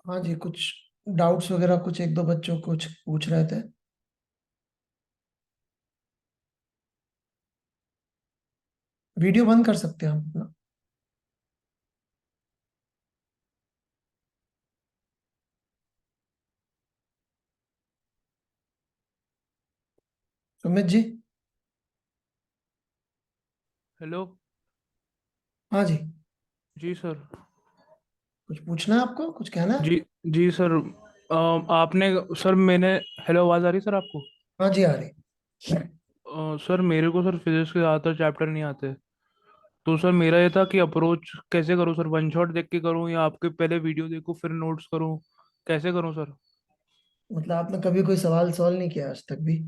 हाँ जी, कुछ डाउट्स वगैरह कुछ एक दो बच्चों कुछ पूछ रहे थे। वीडियो बंद कर सकते हैं हम अपना। सुमित जी। हेलो। हाँ जी। जी सर। कुछ पूछना है आपको, कुछ कहना है? जी। जी सर। आपने सर मैंने हेलो, आवाज़ आ रही सर आपको? हाँ जी, आ रही। सर मेरे को सर फिजिक्स के ज़्यादातर चैप्टर नहीं आते। तो सर मेरा ये था कि अप्रोच कैसे करूँ सर, वन शॉट देख के करूँ या आपके पहले वीडियो देखूँ फिर नोट्स करूँ, कैसे करूँ सर? मतलब आपने कभी कोई सवाल सॉल्व नहीं किया आज तक भी?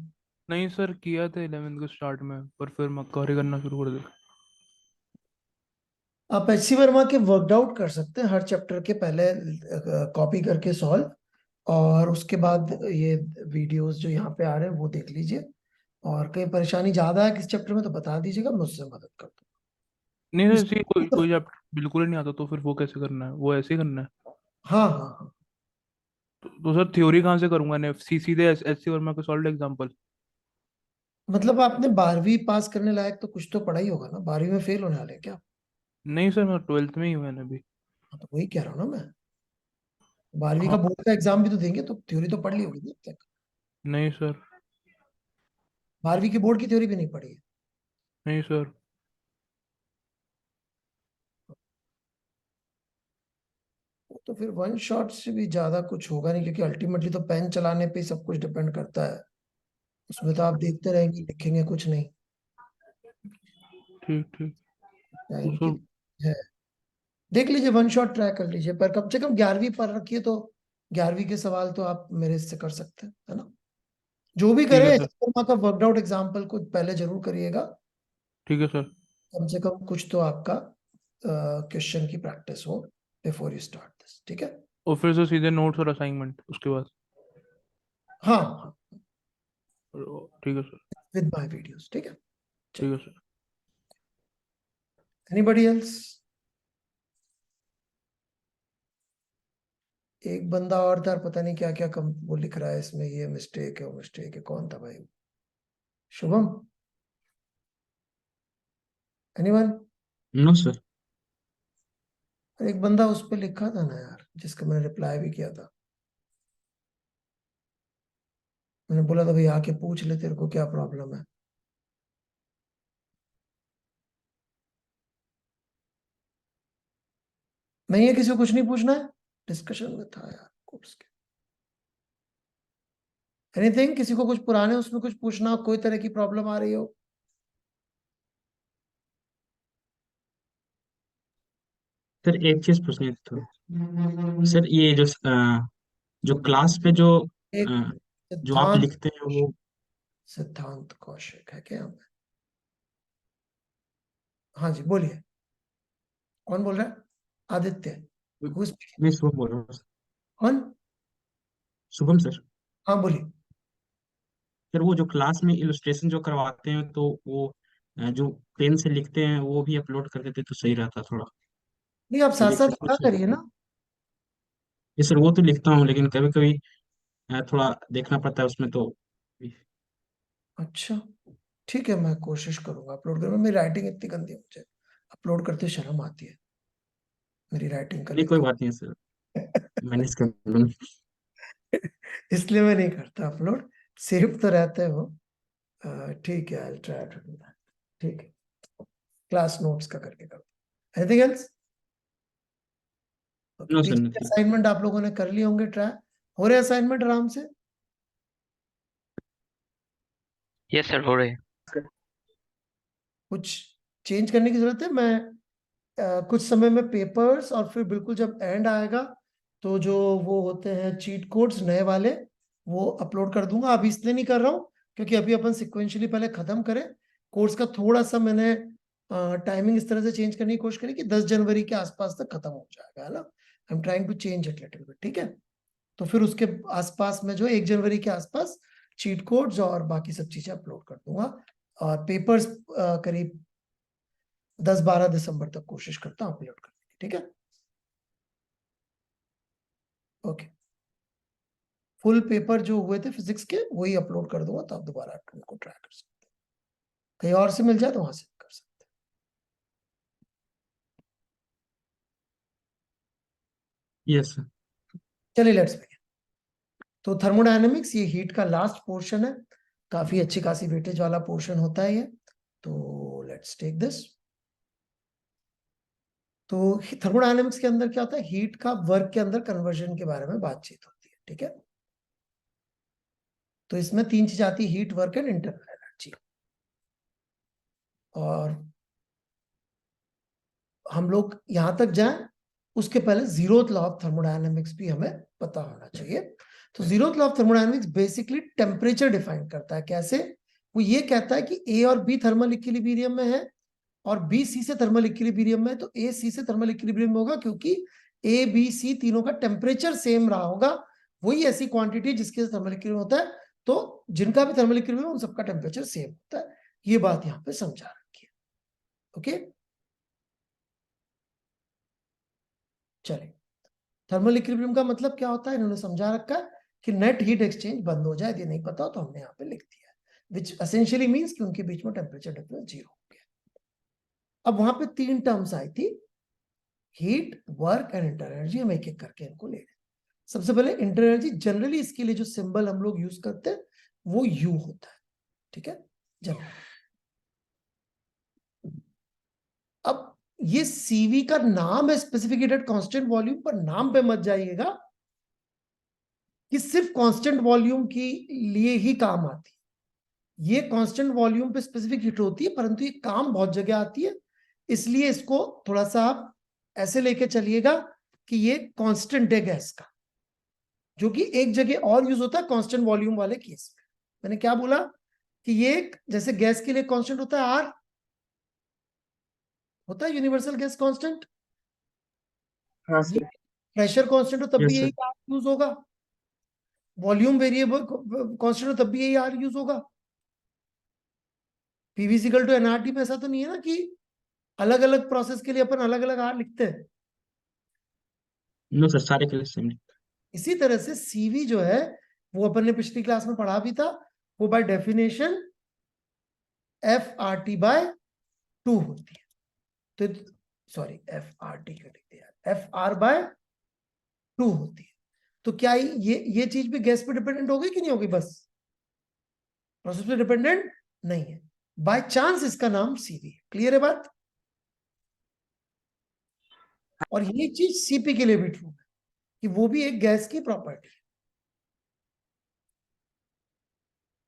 नहीं सर, किया था 11th के स्टार्ट में, पर फिर मक्कारी करना शुरू कर दिया। आप एचसी वर्मा के वर्कआउट कर सकते हैं हर चैप्टर के पहले, कॉपी करके सॉल्व। और उसके बाद ये वीडियोस जो यहाँ पे आ रहे हैं वो देख लीजिए। और कहीं परेशानी ज्यादा है किस चैप्टर में तो बता दीजिएगा, मुझसे मदद कर नहीं दूँ। सर, ऐसे कोई कोई चैप्टर बिल्कुल ही नहीं आता तो फिर वो कैसे करना है, वो ऐसे ही करना है? हाँ हाँ हाँ। तो सर थ्योरी कहाँ से करूंगा, एनएफसी सीधे एस एस सी वर्मा के सॉल्व एग्जाम्पल? मतलब आपने 12वीं पास करने लायक तो कुछ तो पढ़ा ही होगा ना, 12वीं में फेल होने वाले हैं क्या? नहीं सर, मैं 12th में ही हुआ है अभी। हाँ, तो वही कह रहा हूँ ना मैं। 12वीं का हाँ। बोर्ड का एग्जाम भी तो देंगे, तो थ्योरी तो पढ़ ली होगी ना अब तक। नहीं सर। 12वीं की बोर्ड की थ्योरी भी नहीं पढ़ी है? नहीं सर। तो फिर वन शॉट से भी ज्यादा कुछ होगा नहीं, क्योंकि अल्टीमेटली तो पेन चलाने पे ही सब कुछ डिपेंड करता है। उसमें तो आप देखते रहेंगे, लिखेंगे कुछ नहीं। ठीक ठीक। तो टाइम की सर। है। देख लीजिए, वन शॉट ट्राई कर लीजिए, पर कम से कम 11वीं पढ़ रखिए तो 11वीं के सवाल तो आप मेरे से कर सकते हैं, है ना? जो भी ठीक है करें, सर। शर्मा का वर्कआउट एग्जाम्पल को पहले जरूर करिएगा। ठीक है सर। कम से कम कुछ तो आपका क्वेश्चन की प्रैक्टिस हो बिफोर यू स्टार्ट दिस, ठीक है? और फिर से सीधे नोट्स और असाइनमेंट उसके बाद? हाँ हाँ। ठीक है सर। विद माय वीडियोस, ठीक है। ठीक चलो। है सर। Anybody else? एक बंदा और था, पता नहीं क्या क्या कम वो लिख रहा है इसमें, ये मिस्टेक है वो मिस्टेक है, कौन था भाई? शुभम? एनीवन? No sir. एक बंदा उस पर लिखा था ना यार, जिसका मैंने रिप्लाई भी किया था। मैंने बोला था भाई आके पूछ ले, तेरे को क्या प्रॉब्लम है। नहीं है, किसी को कुछ नहीं पूछना है? डिस्कशन में था यार कोर्स के। एनीथिंग, किसी को कुछ पुराने उसमें कुछ पूछना हो, कोई तरह की प्रॉब्लम आ रही हो? सर एक चीज पूछनी थी तो सर ये जो क्लास पे एक अ, जो आप सिद्धांत। लिखते हैं वो। सिद्धांत कौशिक है क्या? हाँ जी, बोलिए। कौन बोल रहा है? आदित्य? Who is speaking? मैं शुभम बोल रहा हूँ सर। कौन? शुभम सर। हाँ बोलिए। सर वो जो क्लास में इलस्ट्रेशन जो करवाते हैं तो वो जो पेन से लिखते हैं वो भी अपलोड कर देते तो सही रहता थोड़ा। नहीं, आप साथ कभी साथ लिखा कुछ। करिए ना। ये सर वो तो लिखता हूँ लेकिन कभी कभी थोड़ा देखना पड़ता है उसमें तो। अच्छा, ठीक है, मैं कोशिश करूंगा अपलोड करूंगा। मेरी राइटिंग इतनी गंदी है, मुझे अपलोड करते शर्म आती है मेरी राइटिंग नहीं करने कोई को। बात नहीं है सर। मैनेज कर लूंगा। इसलिए मैं नहीं करता अपलोड। सेव तो रहते हो। ठीक है, I try to do that. ठीक है, क्लास नोट्स का करके करो। Anything else? Okay, no sir पीछे नहीं। असाइनमेंट आप लोगों ने कर लिए होंगे, ट्राई हो रहे असाइनमेंट आराम से? यस सर, हो रहे हैं। कुछ चेंज करने की जरूरत है? मैं कुछ समय में पेपर्स और फिर बिल्कुल जब एंड आएगा तो जो वो होते हैं चीट कोड्स नए वाले, वो अपलोड कर दूंगा। अभी इसलिए नहीं कर रहा हूँ क्योंकि अभी अपन सिक्वेंशली पहले खत्म करें। कोर्स का थोड़ा सा मैंने टाइमिंग इस तरह से चेंज करने की कोशिश करी कि 10 जनवरी के आसपास तक खत्म हो जाएगा, है ना? I am trying to change it little bit, ठीक है? तो फिर उसके आसपास में जो 1 जनवरी के आसपास चीट कोड्स और बाकी सब चीजें अपलोड कर दूंगा। और पेपर्स करीब 10-12 दिसंबर तक कोशिश करता हूँ अपलोड करने की, ठीक है? ओके, फुल पेपर जो हुए थे फिजिक्स के वही अपलोड कर दूंगा, तो आप दोबारा उनको ट्राई कर सकते हैं। कहीं और से मिल जाए तो वहां से कर सकते यस सर। हैं। चलिए लेट्स बिगिन। तो थर्मोडायनेमिक्स ये हीट का लास्ट पोर्शन है, काफी अच्छी खासी वेटेज वाला पोर्शन होता है ये। तो लेट्स टेक दिस। तो थर्मोडायनेमिक्स के अंदर क्या होता है, हीट का वर्क के अंदर कन्वर्जन के बारे में बातचीत होती है, ठीक है। तो इसमें तीन चीज आती है, heat, work and internal energy. और हम लोग यहां तक जाएं उसके पहले जीरोथ लॉ ऑफ थर्मोडायनेमिक्स भी हमें पता होना चाहिए। तो zeroth law of thermodynamics basically temperature define करता है। कैसे? वो ये कहता है कि ए और बी थर्मल इक्विलिब्रियम में है और बी सी से थर्मल इक्विलिब्रियम में, तो ए सी से थर्मल इक्विलिब्रियम में होगा क्योंकि ए बी सी तीनों का टेम्परेचर सेम रहा होगा। वही ऐसी क्वांटिटी जिसके थर्मल इक्विलिब्रियम होता है, तो जिनका भी थर्मल इक्विलिब्रियम उन सबका टेम्परेचर सेम होता है। ये बात यहाँ पे समझा रखी है। ओके, चलिए। थर्मल इक्विलिब्रियम का मतलब क्या होता है इन्होंने समझा रखा है कि नेट हीट एक्सचेंज बंद हो जाए। यदि नहीं पता हो तो हमने यहाँ पे लिख दिया है, विच एसेंशियली मींस कि उनके बीच में टेम्परेचर डिफरेंस 0 हो गया। अब वहां पे तीन टर्म्स आई थी, heat, work and inter energy. हम एक एक करके इनको ले रहे हैं। सबसे पहले इंटर एनर्जी। जनरली इसके लिए जो सिंबल हम लोग यूज करते हैं वो यू होता है, ठीक है। जनरली अब ये सीवी का नाम है, स्पेसिफिकेटेड कांस्टेंट वॉल्यूम, पर नाम पे मत जाइएगा कि सिर्फ कांस्टेंट वॉल्यूम की लिए ही काम आती है। ये कांस्टेंट वॉल्यूम पे स्पेसिफिक हीट होती है, परंतु ये काम बहुत जगह आती है। इसलिए इसको थोड़ा सा आप ऐसे लेके चलिएगा कि ये कांस्टेंट है गैस का, जो कि एक जगह और यूज होता है कांस्टेंट वॉल्यूम वाले केस में। मैंने क्या बोला कि ये जैसे गैस के लिए कांस्टेंट होता है आर, होता है यूनिवर्सल गैस कांस्टेंट। हाँ सर। प्रेशर कांस्टेंट हो तब भी यस यही सर। आर यूज होगा, वॉल्यूम वेरिएबल कांस्टेंट हो तब भी यही आर यूज होगा। पीवीसिकल टू एनआरटी में ऐसा तो नहीं है ना कि अलग अलग प्रोसेस के लिए अपन अलग अलग आर लिखते हैं। नो सर, सारे के लिए सेम। इसी तरह से सीवी जो है वो अपन ने पिछली क्लास में पढ़ा भी था, वो by definition F R T by 2 होती है। तो सॉरी, एफ आर टी क्यों लिख दिया, एफ आर बाय 2 होती है। तो क्या ये चीज भी गैस पे डिपेंडेंट होगी कि नहीं होगी? बस प्रोसेस पे डिपेंडेंट नहीं है। बाय चांस इसका नाम सीवी है। क्लियर है बात? और ये चीज सीपी के लिए भी ट्रू है कि वो भी एक गैस की प्रॉपर्टी है।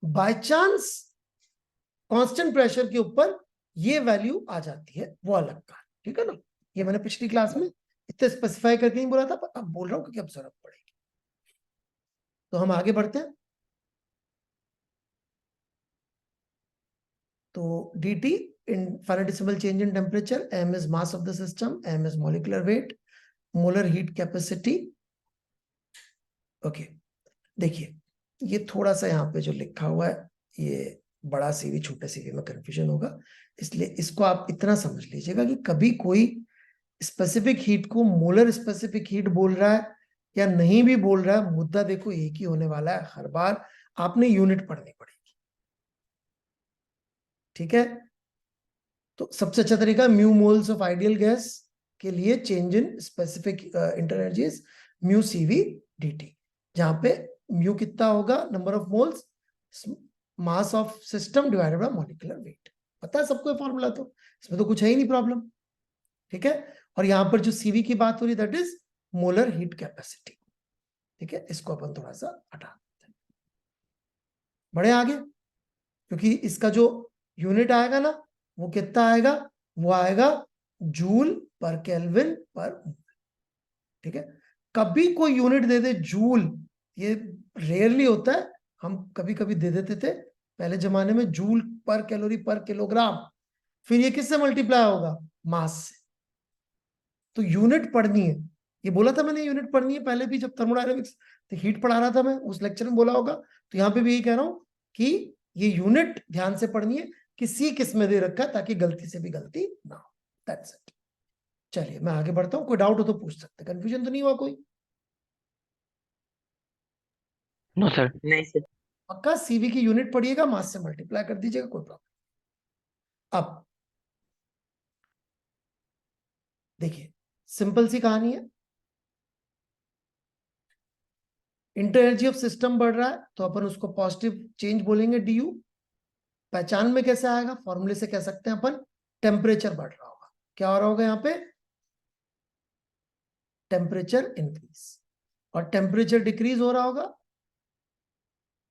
बाय चांस कांस्टेंट प्रेशर के ऊपर ये वैल्यू आ जाती है, वो अलग का, ठीक है ना। ये मैंने पिछली क्लास में इतना स्पेसिफाई करके नहीं बोला था, पर अब बोल रहा हूं क्योंकि अब जरूरत पड़ेगी। तो हम आगे बढ़ते हैं। तो dt infinitesimal change in temperature, m is mass of the system, m is molecular weight, molar heat capacity। Okay, देखिए ये थोड़ा सा यहाँ पे जो लिखा हुआ है, ये बड़ा सीवी छोटे सीवी में कंफ्यूजन होगा, इसलिए इसको आप इतना समझ लीजिएगा कि कभी कोई स्पेसिफिक हीट को मोलर स्पेसिफिक हीट बोल रहा है या नहीं भी बोल रहा है, मुद्दा देखो एक ही होने वाला है। हर बार आपने यूनिट पढ़नी पड़ेगी, ठीक है। तो सबसे अच्छा तरीका mu moles of ideal gas के लिए change in specific inter energies mu CV dt, जहां पे म्यू कितना होगा, number of moles mass of system divided by molecular weight. पता है सबको फॉर्मूला, तो इसमें तो कुछ है ही नहीं प्रॉब्लम, ठीक है। और यहां पर जो सीवी की बात हो रही that is molar heat capacity, ठीक है। इसको अपन थोड़ा सा हटा देते हैं, बढ़े आगे, क्योंकि इसका जो यूनिट आएगा ना वो कितना आएगा, वो आएगा जूल पर केल्विन पर मोल, ठीक है। कभी कोई यूनिट दे दे जूल, ये रेयरली होता है, हम कभी कभी दे देते थे पहले जमाने में, जूल पर कैलोरी पर किलोग्राम, फिर ये किससे मल्टीप्लाई होगा, मास से। तो यूनिट पढ़नी है, ये बोला था मैंने, यूनिट पढ़नी है पहले भी, जब थर्मोडायनेमिक्स तो हीट पढ़ा रहा था मैं, उस लेक्चर में बोला होगा। तो यहाँ पे भी यही कह रहा हूं कि ये यूनिट ध्यान से पढ़नी है कि सी किस में दे रखा है, ताकि गलती से भी गलती ना हो। That's it. चलिए मैं आगे बढ़ता हूँ, कोई डाउट हो तो पूछ सकते, कंफ्यूजन तो नहीं हुआ कोई? No sir. नहीं सर। पक्का सीवी की यूनिट पढ़िएगा, मास से मल्टीप्लाई कर दीजिएगा, कोई प्रॉब्लम। अब देखिए सिंपल सी कहानी है, इंटर एनर्जी ऑफ सिस्टम बढ़ रहा है तो अपन उसको पॉजिटिव चेंज बोलेंगे डी पहचान में कैसे आएगा, फॉर्मूले से कह सकते हैं अपन, टेम्परेचर बढ़ रहा होगा। क्या हो रहा होगा यहाँ पे, टेम्परेचर इंक्रीज, और टेम्परेचर डिक्रीज हो रहा होगा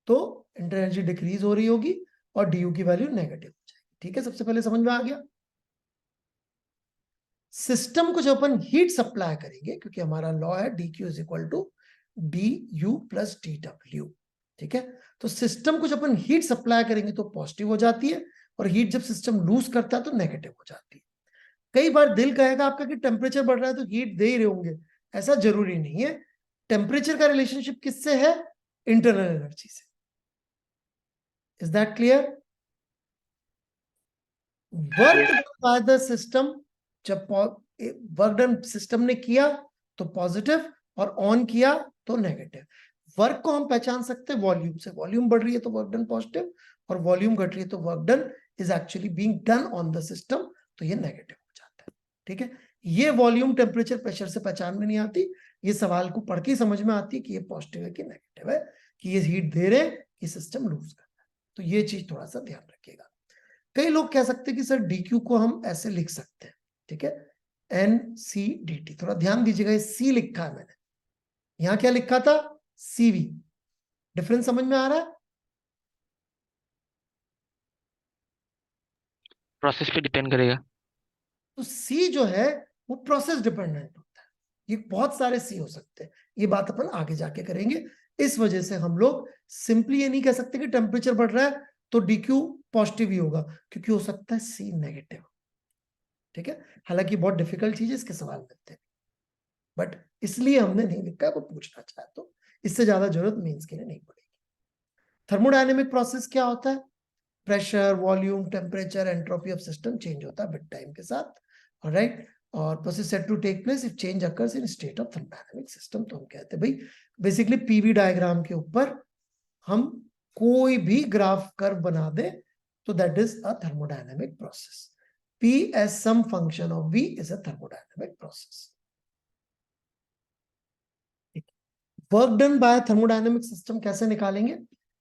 तो इंटर एनर्जी डिक्रीज हो रही होगी और डी की वैल्यू नेगेटिव हो जाएगी। ठीक है, सबसे पहले समझ में आ गया। सिस्टम को जब अपन हीट सप्लाई करेंगे, क्योंकि हमारा लॉ है D Q is equal to D U plus D W, ठीक है, तो सिस्टम को जब अपन हीट सप्लाई करेंगे तो पॉजिटिव हो जाती है, और हीट जब सिस्टम लूज करता है तो नेगेटिव हो जाती है। कई बार दिल कहेगा आपका कि टेम्परेचर बढ़ रहा है तो हीट दे ही रहे होंगे, ऐसा जरूरी नहीं है। टेम्परेचर का रिलेशनशिप किससे है, इंटरनल एनर्जी से। Is that clear? Work by the system, जब वर्क डन सिस्टम ने किया तो पॉजिटिव, और ऑन किया तो नेगेटिव। वर्क को हम पहचान सकते हैं वॉल्यूम से, वॉल्यूम बढ़ रही है तो वर्क डन पॉजिटिव, और वॉल्यूम घट रही है तो work done is actually being done on the system, तो ये नेगेटिव हो जाता है। ठीक है, ये वॉल्यूम टेम्परेचर प्रेशर से पहचान में नहीं आती, ये सवाल को पढ़ के समझ में आती है कि ये पॉजिटिव है कि नेगेटिव है, कि ये हीट दे रहे हैं कि सिस्टम लूज कर रहा है। तो ये चीज थोड़ा सा ध्यान रखिएगा। कई लोग कह सकते हैं कि सर डी क्यू को हम ऐसे लिख सकते हैं, ठीक है, एन सी डी टी। थोड़ा ध्यान दीजिएगा, ये सी लिखा है मैंने, यहां क्या लिखा था, सीवी। डिफरेंस समझ में आ रहा है? प्रोसेस पे डिपेंड करेगा। तो सी जो है वो प्रोसेस डिपेंडेंट होता है, ये बहुत सारे सी हो सकते हैं, ये बात अपन आगे जाके करेंगे। इस वजह से हम लोग सिंपली ये नहीं कह सकते कि टेम्परेचर बढ़ रहा है तो डी क्यू पॉजिटिव ही होगा, क्योंकि हो सकता है सी नेगेटिव। ठीक है, हालांकि बहुत डिफिकल्ट चीज है, इसके सवाल मिलते हैं, बट इसलिए हमने नहीं लिखा, कोई पूछना चाहे तो। इससे ज्यादा जरूरत मेंस के लिए नहीं पड़ेगी। थर्मोडायनेमिक प्रोसेस क्या होता है, pressure, volume, temperature, entropy of system change होता है विद टाइम के साथ, ऑलराइट, और process set to take place if change occurs in state of thermodynamic system. तो हम कहते हैं भाई बेसिकली पीवी डायग्राम के ऊपर हम कोई भी ग्राफ कर्व बना दे तो that is a thermodynamic process. P as some function of V is a thermodynamic process. Work done bye thermodynamic system कैसे निकालेंगे,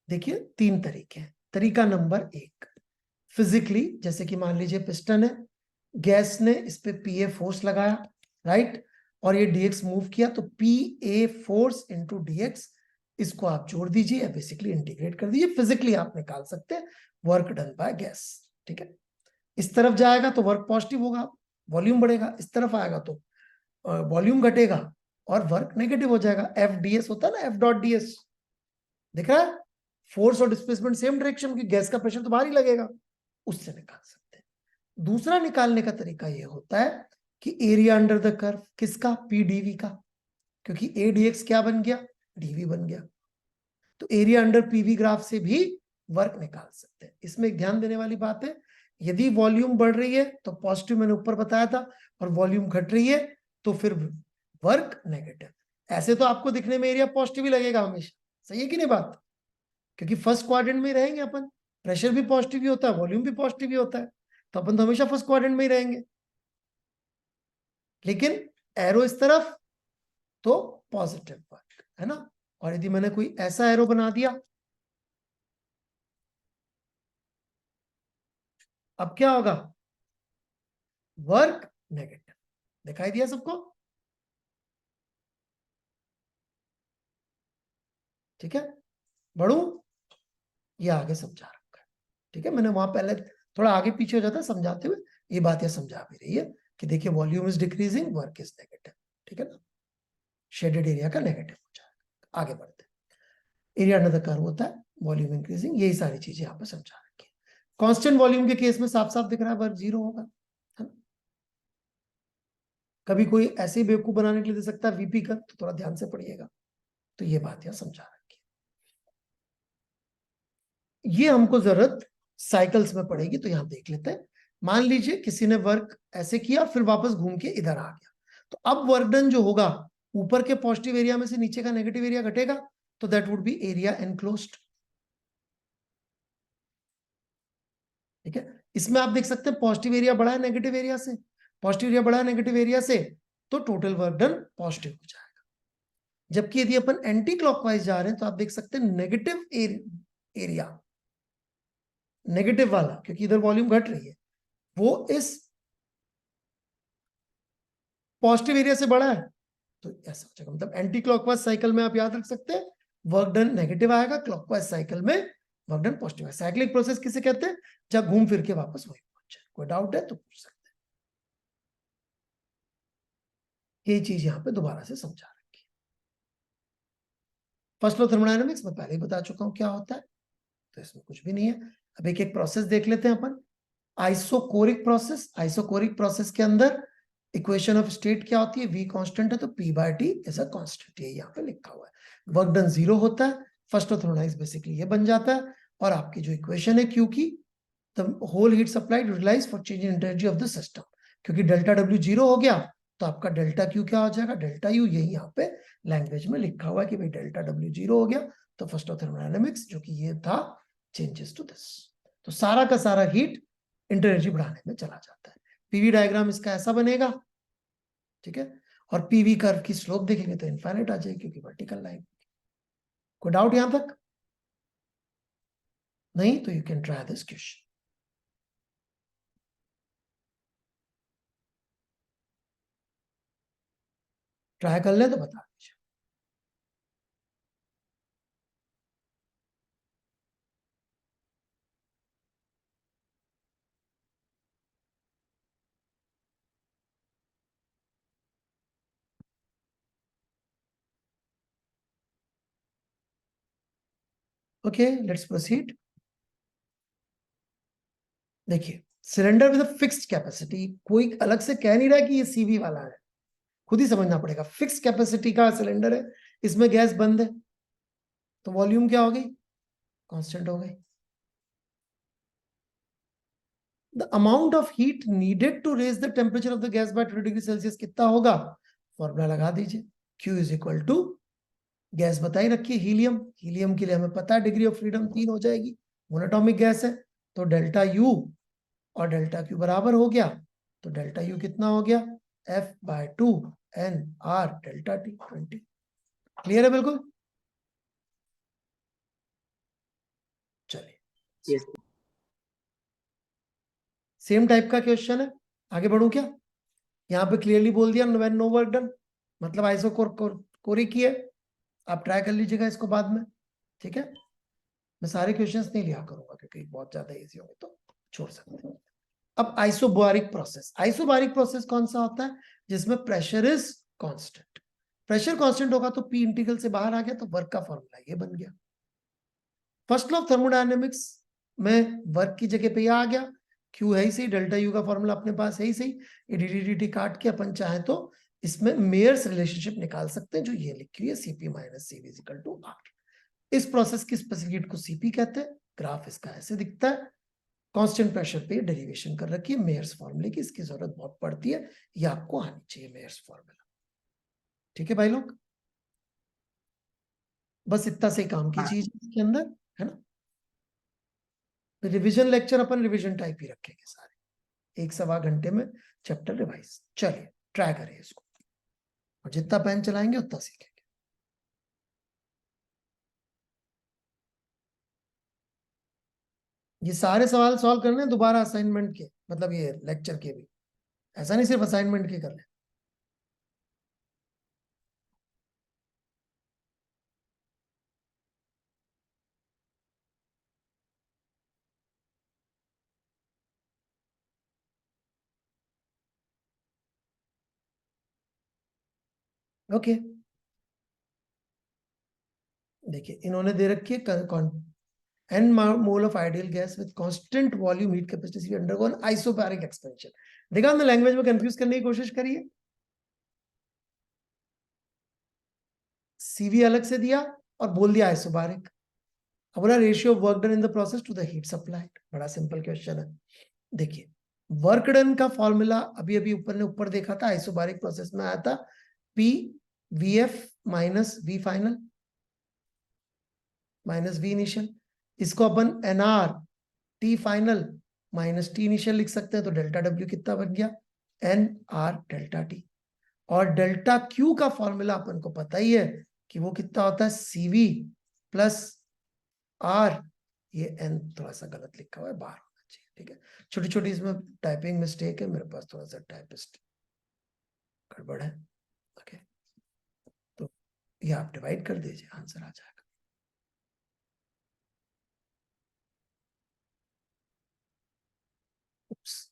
देखिए तीन तरीके हैं। तरीका नंबर एक, फिजिकली, जैसे कि मान लीजिए पिस्टन है, गैस ने इस पे पीए फोर्स लगाया, राइट, और ये डीएक्स मूव किया, तो पीए फोर्स इंटू डीएक्स, इसको आप जोड़ दीजिए या बेसिकली इंटीग्रेट कर दीजिए, फिजिकली आप निकाल सकते हैं वर्क डन बाय गैस। ठीक है, इस तरफ जाएगा तो वर्क पॉजिटिव होगा, वॉल्यूम बढ़ेगा, इस तरफ आएगा तो वॉल्यूम घटेगा और वर्क नेगेटिव हो जाएगा। एफ डीएस होता है ना, एफ डॉट डीएस, दिख रहा है, फोर्स और डिस्प्लेसमेंट सेम डायरेक्शन की, गैस का प्रेशर तो बाहर ही लगेगा, उससे निकाल सकते हैं। दूसरा निकालने का तरीका ये होता है कि एरिया अंडर द कर्व, किसका, पी डीवी का, क्योंकि ए डीएक्स क्या बन गया, डीवी बन गया, तो एरिया अंडर पीवी ग्राफ से भी वर्क निकाल सकते हैं। इसमें एक ध्यान देने वाली बात है, यदि वॉल्यूम बढ़ रही है तो पॉजिटिव, मैंने ऊपर बताया था, और वॉल्यूम घट रही है तो फिर वर्क नेगेटिव। ऐसे तो आपको दिखने में एरिया पॉजिटिव ही लगेगा हमेशा, सही है कि नहीं बात, क्योंकि फर्स्ट क्वाड्रेंट में ही रहेंगे अपन, प्रेशर भी पॉजिटिव ही होता है, वॉल्यूम भी पॉजिटिव ही होता है, तो अपन तो हमेशा फर्स्ट क्वाड्रेंट में ही रहेंगे। लेकिन एरो इस तरफ तो पॉजिटिव वर्क है ना, और यदि मैंने कोई ऐसा एरो बना दिया, अब क्या होगा, वर्क नेगेटिव। दिखाई दिया सबको? ठीक है, बढ़ू, ये आगे समझा रखा है। ठीक है, मैंने वहां पहले थोड़ा आगे पीछे हो जाता है समझाते हुए, ये बात यह समझा भी रही है कि देखिए volume is decreasing, work is negative. ठीक है ना, शेडेड एरिया का नेगेटिव हो जाएगा। आगे बढ़ते हैं, एरिया अंडर द कर्व होता है, वॉल्यूम इंक्रीजिंग, यही सारी चीजें यहाँ पे समझा रखी है। कांस्टेंट वॉल्यूम के केस में साफ साफ दिख रहा है वर्क जीरो होगा, है ना। कभी कोई ऐसे ही बेवकूफ बनाने के लिए दे सकता है वीपी कर, तो थोड़ा ध्यान से पढ़िएगा, तो ये बात यहाँ समझा रखी है। ये हमको जरूरत साइकिल्स में पड़ेगी, तो यहां देख लेते हैं। मान लीजिए किसी ने वर्क ऐसे किया, फिर वापस घूम के इधर आ गया, तो अब वर्क डन जो होगा, ऊपर के पॉजिटिव एरिया में से नीचे का नेगेटिव एरिया घटेगा, तो that would be area enclosed. ठीक है, इसमें आप देख सकते हैं पॉजिटिव एरिया बढ़ा है नेगेटिव एरिया से, पॉजिटिव एरिया बढ़ा है नेगेटिव एरिया से, तो टोटल वर्क डन पॉजिटिव हो जाएगा। जबकि यदि अपन एंटी क्लॉकवाइज जा रहे हैं तो आप देख सकते हैं नेगेटिव एरिया, नेगेटिव वाला, क्योंकि इधर वॉल्यूम घट रही है, वो इस पॉजिटिव एरिया से बड़ा है, तो ऐसा हो जाएगा। मतलब एंटी क्लॉकवाइज साइकिल में आप याद रख सकते हैं वर्क डन नेगेटिव आएगा, क्लॉकवाइज साइकिल में वर्क डन पॉजिटिव आएगा। साइक्लिक प्रोसेस किसे कहते हैं? जब घूम फिर के वापस वही पहुंच जाए। कोई डाउट है तो पूछ सकते हैं। ये चीज यहां पे दोबारा से समझा रखी। फर्स्ट लॉ थर्मोडायनामिक्स में पहले ही बता चुका हूं क्या होता है, तो इसमें कुछ भी नहीं है। अब एक एक प्रोसेस देख लेते हैं अपन। आइसोकोरिक प्रोसेस, आइसोकोरिक प्रोसेस के अंदर इक्वेशन ऑफ स्टेट क्या होती है? V कांस्टेंट है तो P/T इज अ कांस्टेंट, ये यहाँ पे लिखा हुआ है। वर्क डन 0 होता है, फर्स्ट लॉ थर्मोडायनामिक्स बेसिकली ये बन जाता है। और आपकी जो इक्वेशन है Q की, the whole heat supplied utilise for change in energy of the system, क्योंकि डेल्टा W 0 हो गया तो आपका डेल्टा Q क्या हो जाएगा? Delta U। यही यहाँ पे लैंग्वेज में लिखा हुआ है कि भाई डेल्टा W 0 हो गया तो फर्स्ट लॉ थर्मोडायनामिक्स जो कि ये था चेंजेस टू दिस। तो सारा का सारा हीट इंटर-एनर्जी बढ़ाने में चला जाता है। पीवी डायग्राम इसका ऐसा बनेगा, ठीक है। और पीवी कर्व की स्लोप देखेंगे तो इनफाइनाइट आ जाएगी क्योंकि वर्टिकल लाइन। कोई डाउट यहां तक? नहीं तो you can try this question. Try कर ले तो बता दीजिए। Okay, let's proceed. देखिए, सिलेंडर विद फिक्स्ड कैपेसिटी, कोई अलग से कह नहीं रहा कि ये सीवी वाला है, खुद ही समझना पड़ेगा। फिक्स्ड कैपेसिटी का सिलेंडर है, इसमें गैस बंद है, तो वॉल्यूम क्या हो गई? कांस्टेंट हो गई। The amount of heat needed to raise the temperature of the gas by 20 degree Celsius कितना होगा? फॉर्मूला लगा दीजिए। Q is equal to, gas बताई रखिए हीलियम, हीलियम के लिए हमें पता है डिग्री ऑफ फ्रीडम 3 हो जाएगी, मोनोटॉमिक गैस है, तो डेल्टा U और डेल्टा Q बराबर हो गया, तो डेल्टा U कितना हो गया? F/2 NR delta T 20। Clear है बिल्कुल? चलिए, यस सेम टाइप का क्वेश्चन है, आगे बढ़ूं क्या? यहाँ पे क्लियरली बोल दिया व्हेन नो वर्क डन, मतलब आइसोकोरिक की है। आप ट्राई कर लीजिएगा इसको बाद में, ठीक है। मैं सारे क्वेश्चंस नहीं लिया करूंगा क्योंकि बहुत ज्यादा इजी होंगे तो छोड़ सकते हैं। अब आइसोबारिक प्रोसेस, आइसोबारिक प्रोसेस कौन सा होता है? जिसमें pressure is constant. Pressure constant होगा तो P इंटीग्रल से बाहर आ गया तो वर्क का फॉर्मूला ये बन गया। फर्स्ट लॉ ऑफ थर्मोडायनेमिक्स में वर्क की जगह पे ये आ गया, Q है ही सही, डेल्टा U का फॉर्मूला अपने पास है ही सही, ये dt काट के अपन चाहे तो इसमें मेयर्स रिलेशनशिप निकाल सकते हैं जो ये लिखी हुई है, Cp - Cv = R। इस प्रोसेस की स्पेसिफिक हीट को Cp कहते हैं। ग्राफ इसका ऐसे दिखता है, कांस्टेंट प्रेशर पे डेरिवेशन कर रखी है मेयर्स फॉर्मूले की, इसकी जरूरत बहुत पड़ती है, ये आपको आनी चाहिए मेयर्स फॉर्मूला। ठीक है भाई लोग, बस इतना से काम की चीज इसके अंदर है ना। रिवीजन लेक्चर अपन रिवीजन टाइप ही रखेंगे सारे, 1-1.25 घंटे में चैप्टर रिवाइज। चलिए ट्राई करें इसको, और जितना पेन चलाएंगे उतना सीखेंगे। ये सारे सवाल सॉल्व करने हैं दोबारा असाइनमेंट के, मतलब ये लेक्चर के भी, ऐसा नहीं सिर्फ असाइनमेंट के करने। ओके, देखिए इन्होंने दे रखी है n mole of ideal gas with constant volume heat capacity undergo an isobaric expansion। देखा हमने लैंग्वेज में कंफ्यूज करने की कोशिश करी है। सीवी अलग से दिया और बोल दिया आइसोबारिक। अब बोला ratio of work done in the process to the heat supplied. बड़ा सिंपल क्वेश्चन है। देखिए वर्क डन का फॉर्मूला अभी अभी ऊपर देखा था, आइसोबारिक प्रोसेस में आया था P VF - V final. Minus V initial. इसको अपन NR T final minus T initial लिख सकते हैं, तो डेल्टा डब्ल्यू कितना बन गया, एन आर डेल्टा टी। और डेल्टा क्यू का फॉर्मूला अपन को पता ही है कि वो कितना होता है, सीवी प्लस आर, ये एन थोड़ा सा गलत लिखा हुआ है, बाहर होना चाहिए, ठीक है। छोटी छोटी इसमें टाइपिंग मिस्टेक है, मेरे पास थोड़ा सा टाइपिस्ट गड़बड़ है, ओके। तो ये आप डिवाइड कर दीजिए, आंसर आ जाएगा।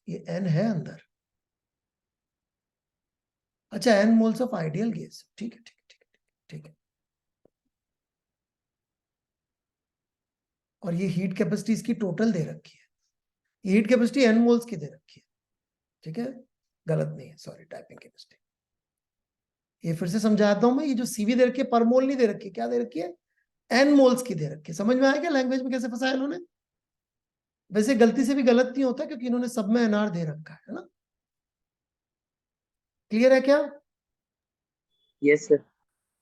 ये एन है अंदर, अच्छा, N moles of ideal gas, ठीक है ठीक है ठीक है ठीक है। और ये हीट कैपेसिटी इसकी टोटल दे रखी है, ये हीट कैपेसिटी एन मोल्स की दे रखी है, ठीक है, गलत नहीं है, सॉरी टाइपिंग की मिस्टेक। ये फिर से समझाता हूं मैं, ये जो सीवी दे रखी है पर मोल नहीं दे रखी है, क्या दे रखी है, एन मोल्स की दे रखी है। समझ में आया क्या लैंग्वेज में कैसे फंसाया इन्होंने? वैसे गलती से भी गलत नहीं होता, क्योंकि इन्होंने सब में एनआर दे रखा है ना। क्लियर है क्या? Yes sir.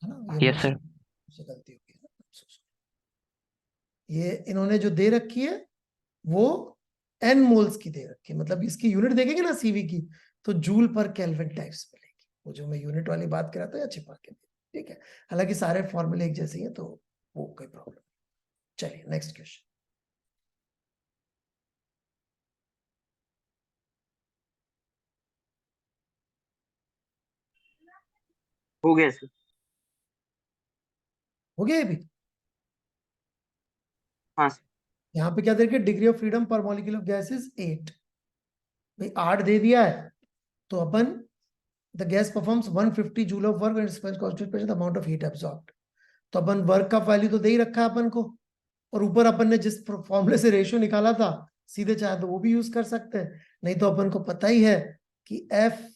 है ना, ये यस सर। मुझसे गलती हो गई ना, ये इन्होंने जो दे रखी है वो एन मोल्स की दे रखी है, मतलब इसकी यूनिट देखेंगे ना सीवी की, तो जूल पर केल्विन टाइप्स मिलेगी, वो जो मैं यूनिट वाली बात कर रहा था, या छिपा के, ठीक है। हालांकि सारे फॉर्मूले एक जैसे ही हैं, तो वो कोई प्रॉब्लम नहीं। चलिए नेक्स्ट क्वेश्चन। हो गया सर। हो गया अभी? हाँ सर। यहाँ पे क्या दे रखी है, डिग्री ऑफ फ्रीडम पर मॉलिक्यूल ऑफ गैस इज 8। भाई 8 दे दिया है, तो upon the gas performs 150 joule of work and constant pressure the amount of heat absorbed. तो अपन वर्क का वैल्यू तो दे ही रखा है अपन को, और ऊपर अपन ने जिस फॉर्मूले से रेशियो निकाला था, सीधे चाहे तो वो भी यूज कर सकते हैं, नहीं तो अपन को पता ही है कि F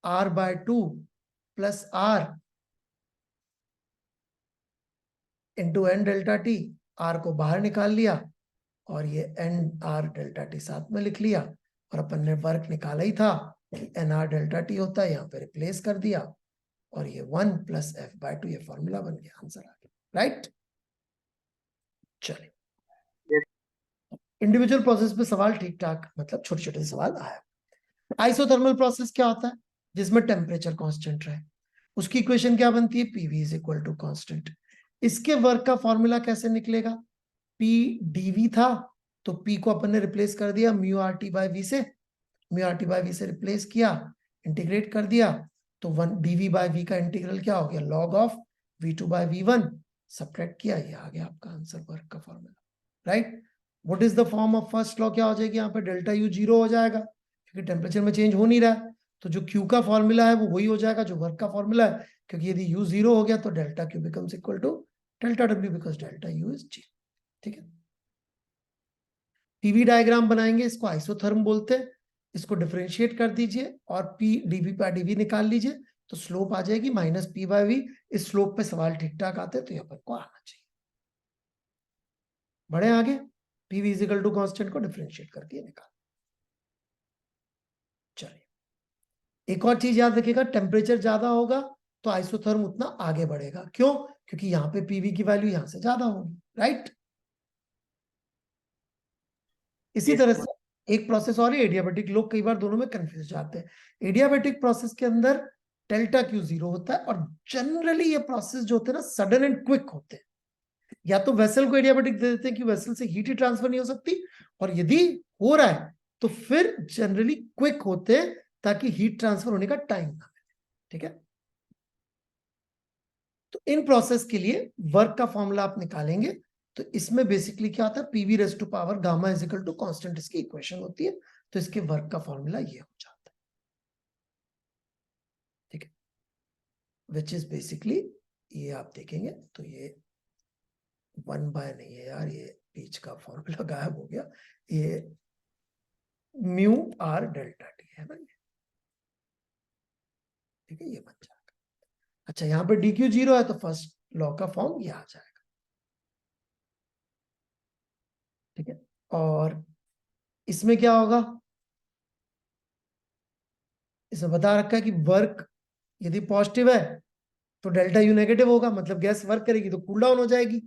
R by 2 plus R into N delta T, R को बाहर निकाल लिया और ये एन आर डेल्टा टी साथ में लिख लिया, और अपन ने वर्क निकाला ही था कि एन आर डेल्टा टी होता है, यहाँ पे रिप्लेस कर दिया, और ये 1 प्लस एफ बाय 2, ये फॉर्मूला बन गया, आंसर आ गया, राइट। चलिए, इंडिविजुअल प्रोसेस पे सवाल ठीक ठाक, मतलब छोटे छोटे सवाल आया। आइसोथर्मल प्रोसेस क्या होता है, जिसमें टेम्परेचर कांस्टेंट रहे, उसकी इक्वेशन क्या बनती है, PV is equal to constant. इसके वर्क का फॉर्मूला कैसे निकलेगा, पी डीवी था, तो पी को अपन ने रिप्लेस कर दिया mu R T by V से, mu R T by V से रिप्लेस किया, इंटीग्रेट कर दिया, तो 1 डीवी बाय वी का इंटीग्रल क्या हो गया, log of v2 bye v1, subtract किया, ये आ गया आपका आंसर, वर्क का formula, right. What is the form of first law, क्या हो जाएगी यहाँ पे, डेल्टा यू 0 हो जाएगा, क्योंकि टेम्परेचर में चेंज हो नहीं रहा है, तो जो क्यू का फॉर्मूला है वो वही हो जाएगा जो वर्क का फॉर्मूला है, क्योंकि यदि यू 0 हो गया तो delta Q becomes equal to delta W, because delta U is 0, ठीक है। पीवी डायग्राम बनाएंगे, इसको आइसोथर्म बोलते हैं, इसको डिफरेंशिएट कर दीजिए और पी डीवी बाय डीवी निकाल लीजिए, तो स्लोप आ जाएगी माइनस पी बाय वी। इस स्लोप पे सवाल ठीक ठाक आते हैं, तो यहाँ पर को आना चाहिए। बढ़े आगे, पीवी इजिकल टू कांस्टेंट को डिफरेंशिएट करके निकाल। चलिए, एक और चीज याद रखिएगा, टेम्परेचर ज्यादा होगा तो आइसोथर्म उतना आगे बढ़ेगा, क्यों, क्योंकि यहाँ पे पीवी की वैल्यू यहाँ से ज्यादा होगी, राइट। इसी तरह से एक प्रोसेस और है एडियाबेटिक, लोग कई बार दोनों में कंफ्यूज जाते हैं। एडियाबेटिक प्रोसेस के अंदर डेल्टा क्यू 0 होता है, और जनरली ये प्रोसेस जो होते हैं ना सडन एंड क्विक होते हैं, या तो वेसल को एडियाबेटिक दे देते हैं कि वेसल से हीट ही ट्रांसफर नहीं हो सकती, और यदि हो रहा है तो फिर जनरली क्विक होते हैं ताकि हीट ट्रांसफर होने का टाइम ना मिले, ठीक है। तो इन प्रोसेस के लिए वर्क का फॉर्मूला आप निकालेंगे, तो इसमें बेसिकली क्या होता है, PV raise to power gamma is equal to constant, इसकी इक्वेशन होती है, तो इसके वर्क का फॉर्मूला ये हो जाता है, ठीक है, विच इज बेसिकली, ये आप देखेंगे तो ये 1 बाय नहीं है यार, ये बीच का फॉर्मूला गायब हो गया, ये म्यू आर डेल्टा टी है ना ये, ठीक है, ये बन जाएगा। अच्छा, यहाँ पे डी क्यू 0 है, तो फर्स्ट लॉ का फॉर्म ये आ जाएगा, ठीक है। और इसमें क्या होगा, इसमें बता रखा है कि वर्क यदि पॉजिटिव है तो डेल्टा यू नेगेटिव होगा, मतलब गैस वर्क करेगी तो कूल डाउन हो जाएगी,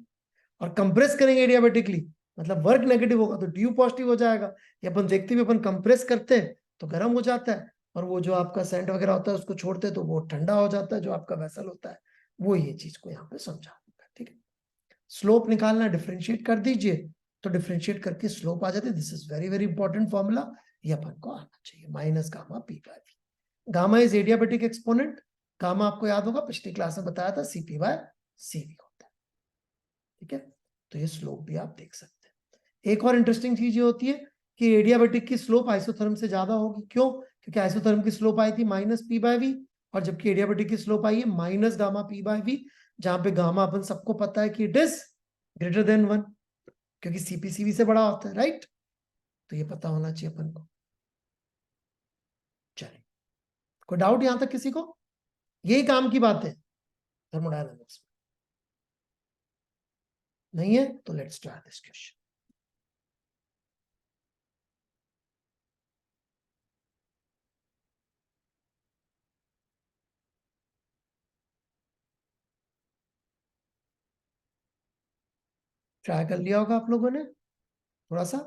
और कंप्रेस करेंगे एडियाबेटिकली, मतलब वर्क नेगेटिव होगा तो ड्यू पॉजिटिव हो जाएगा। ये अपन देखते हुए अपन कंप्रेस करते हैं तो गर्म हो जाता है, और वो जो आपका सेंट वगैरह होता है उसको छोड़ते हैं तो वो ठंडा हो जाता है, जो आपका वेसल होता है वो ये चीज को यहाँ पे समझा दूंगा। ठीक है, स्लोप निकालना, डिफरेंशिएट कर दीजिए तो डिफरेंशिएट करके स्लोप आ जाती है। This is very very important formula, ये अपन को आना चाहिए, minus gamma P by V. Gamma is adiabatic exponent. Gamma आपको याद होगा पिछली क्लास में बताया था सीपी बाय सीवी होता है। ठीक है, तो ये स्लोप भी आप देख सकते हैं। एक और इंटरेस्टिंग चीज ये होती है कि एडियाबेटिक की स्लोप आइसोथर्म से ज्यादा होगी। क्यों? क्योंकि आइसोथर्म की स्लोप आई थी माइनस पी बाय वी, और जबकि एडियाबेटिक की स्लोप आई है minus gamma P by V, जहां पे गामा अपन सबको पता है कि इट इज ग्रेटर देन 1, क्योंकि सीपीसीवी से बड़ा होता है, राइट? तो ये पता होना चाहिए अपन को। चलिए, कोई डाउट यहां तक किसी को? यही काम की बात है थर्मोडायनामिक्स में, नहीं है तो let's try this question. Try कर लिया होगा आप लोगों ने थोड़ा सा।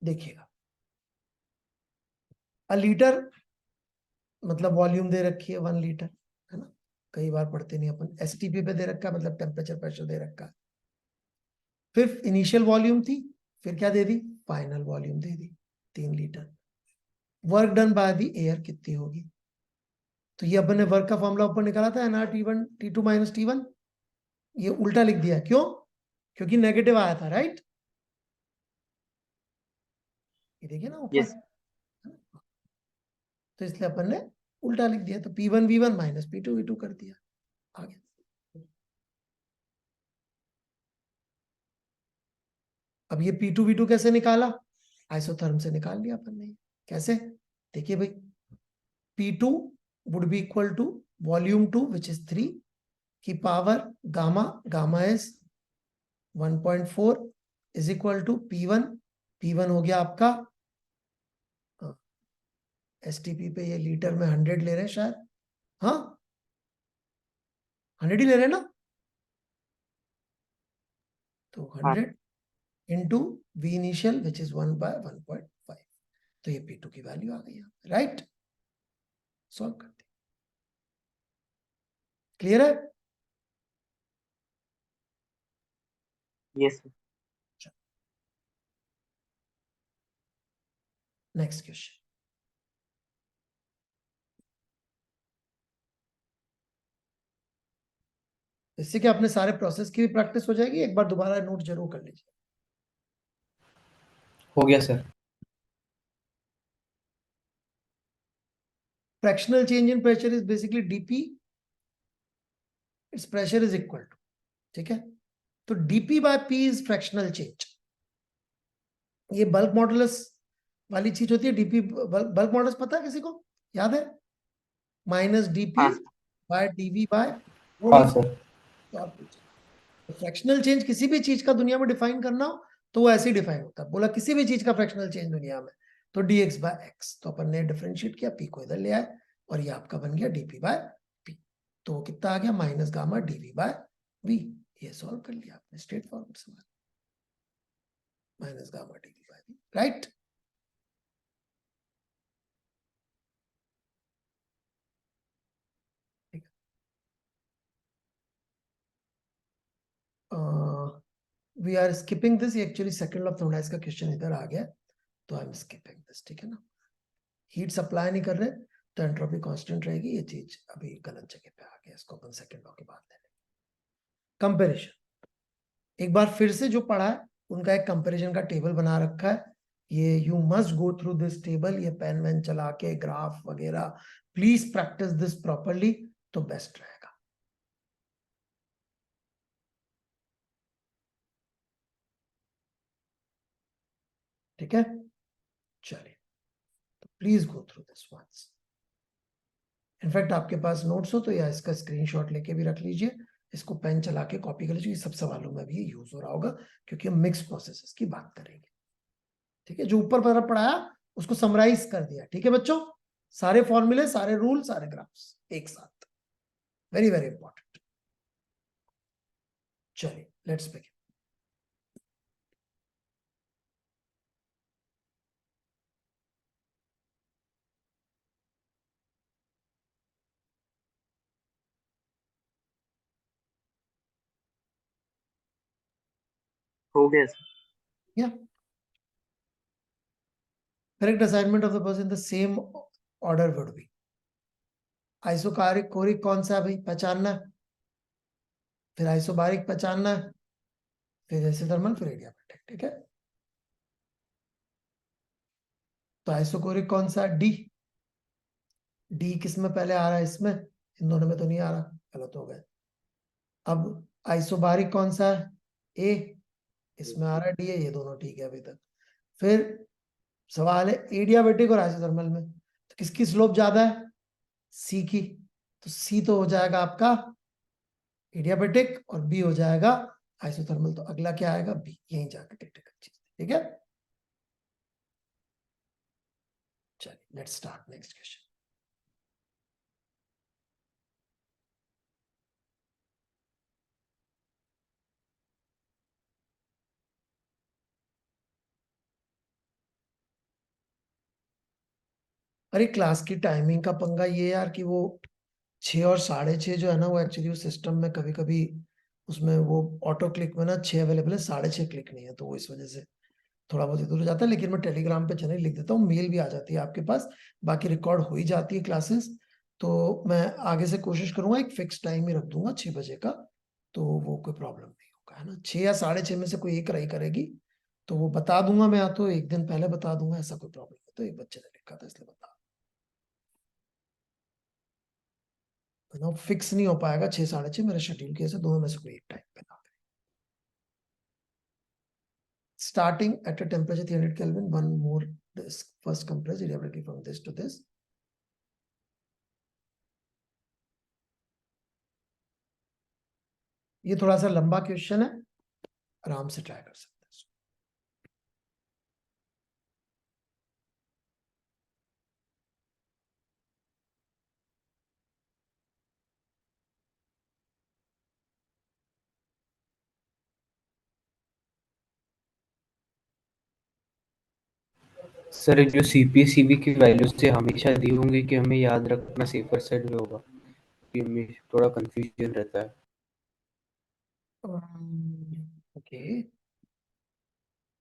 देखिएगा, अ लीटर मतलब वॉल्यूम दे रखी है 1 लीटर, है ना? कई बार पढ़ते नहीं अपन। एसटीपी पे दे रखा है, मतलब टेम्परेचर प्रेशर दे रखा है। फिर इनिशियल वॉल्यूम थी, फिर क्या दे दी? फाइनल वॉल्यूम दे दी 3 litre. Work done by the air कितनी होगी? तो ये अपन ने वर्क का फॉर्मूला ऊपर निकाला था, एनआर टी1 टी2 माइनस टी1। ये उल्टा लिख दिया, क्यों? क्योंकि नेगेटिव आया था, राइट? ये देखिए ना ऊपर, यस तो इसलिए अपन ने उल्टा लिख दिया, तो P1 V1 minus P2 V2 कर दिया। आगे अब ये P2 V2 कैसे निकाला? आइसोथर्म से निकाल लिया अपन ने। कैसे? देखिए भाई, P2 would be equal to volume 2 which is 3 की power gamma, gamma is 1.4 is equal to P1, P1 हो गया आपका एसटीपी पे, ये लीटर में 100 ले रहे हैं शायद, हाँ 100 ही ले रहे हैं ना? तो 100 into V initial which is 1/1.5, तो ये P2 की वैल्यू आ गई, राइट? सॉल्व कर दी। क्लियर है? Yes next question. इससे कि अपने सारे प्रोसेस की भी प्रैक्टिस हो जाएगी। एक बार दोबारा नोट जरूर कर लीजिए। हो गया sir. Fractional change in pressure is basically DP, it's pressure is equal to, ठीक है? तो DP by P is fractional change. ये बल्क मॉडुलस वाली चीज होती है। डीपी बल्क मॉडुलस पता है किसी को? याद है? माइनस डीपी हाँ बाय डीवी बाय हाँ सर। फ्रैक्शनल चेंज किसी भी चीज का दुनिया में डिफाइन करना हो तो वो ऐसे ही डिफाइन होता है। बोला किसी भी चीज का फ्रैक्शनल चेंज दुनिया में, तो dx बाय एक्स, तो अपन ने डिफरेंशिएट किया, पी को इधर ले आए और ये आपका बन गया dp बाय पी। तो कितना आ गया? Minus gamma dv by V. ये सॉल्व कर लिया आपने, स्ट्रेट फॉरवर्ड सवाल, minus gamma dv by V, right? We are skipping this. Actually second law of thermodynamics का क्वेश्चन इधर आ गया, तो आई एम स्किपिंग दिस, ठीक है ना? हीट सप्लाई नहीं कर रहे तो एंट्रोपी कांस्टेंट रहेगी। ये चीज अभी गलत जगह पे आ गया, इसको अपन सेकंड लॉ के बाद ले लेंगे। कंपैरिजन एक बार फिर से जो पढ़ा है उनका एक कंपैरिजन का टेबल बना रखा है। ये you must go through this table, ये पेन वैन चला के ग्राफ वगैरह, प्लीज प्रैक्टिस दिस प्रॉपरली, तो बेस्ट रहेगा। ठीक है, चलिए, तो please go through this once. In fact आपके पास नोट्स हो तो या इसका स्क्रीनशॉट लेके भी रख लीजिए, इसको पेन चला के कॉपी कर लीजिए। सब सवालों में भी यूज हो रहा होगा क्योंकि हम मिक्स प्रोसेसेस की बात करेंगे। ठीक है, जो ऊपर पर पढ़ाया उसको समराइज कर दिया। ठीक है बच्चों, सारे फॉर्मूले, सारे रूल, सारे ग्राफ्स एक साथ, वेरी वेरी इंपॉर्टेंट। चलिए लेट्स बिगिन। हो गया sir. Yeah. Correct assignment of the person in the same order would be आइसोकारिक कोरिक कौन सा है भाई, पहचानना है, फिर आइसोबारिक पहचानना है, फिर आइसोथर्मल, फिर एडियाबैटिक। ठीक है, तो आइसोकोरिक कौन सा, डी। डी किस में पहले आ रहा है, इसमें, इन दोनों में तो नहीं आ रहा, गलत हो गए। अब आइसोबारिक कौन सा है, ए, इसमें आ रहा है डी है, ये दोनों ठीक है अभी तक। फिर सवाल है एडियाबैटिक और आइसोथर्मल में तो किसकी स्लोप ज्यादा है, सी की, तो सी तो हो जाएगा आपका एडियाबैटिक और बी हो जाएगा आइसोथर्मल। तो अगला क्या आएगा, बी, यहीं जाकर टिक चीज। ठीक है, चलिए लेट्स स्टार्ट नेक्स्ट क्वेश्चन। अरे क्लास की टाइमिंग का पंगा ये यार कि वो 6 और 6:30 जो है ना, वो एक्चुअली उस सिस्टम में कभी कभी उसमें वो ऑटो क्लिक में ना 6 अवेलेबल है, 6:30 क्लिक नहीं है, तो वो इस वजह से थोड़ा बहुत इधर हो जाता है। लेकिन मैं टेलीग्राम पे चैनल लिख देता हूँ, मेल भी आ जाती है आपके पास, बाकी रिकॉर्ड हो ही जाती है क्लासेस। तो मैं आगे से कोशिश करूंगा एक फिक्स टाइम ही रख दूंगा 6 बजे का, तो वो कोई प्रॉब्लम नहीं होगा, है ना। 6 या 6:30 में से कोई एक रही करेगी तो वो बता दूंगा मैं, या तो एक दिन पहले बता दूंगा, ऐसा कोई प्रॉब्लम नहीं। तो एक बच्चे ने लिखा था इसलिए बता, ना फिक्स नहीं हो पाएगा 6 6:30 मेरे शेड्यूल के, ऐसे दोनों में से कोई एक टाइम पे ना। Starting at a temperature 300 Kelvin, one more disk first compressed reliability from this to this. ये थोड़ा सा लंबा क्वेश्चन है, आराम से ट्राई कर सकते हैं। सर जो सीपीसीबी की वैल्यूज से हमेशा दी होंगी कि हमें याद रखना सेफर साइड में होगा, कि हमें थोड़ा कंफ्यूजन रहता है। ओके,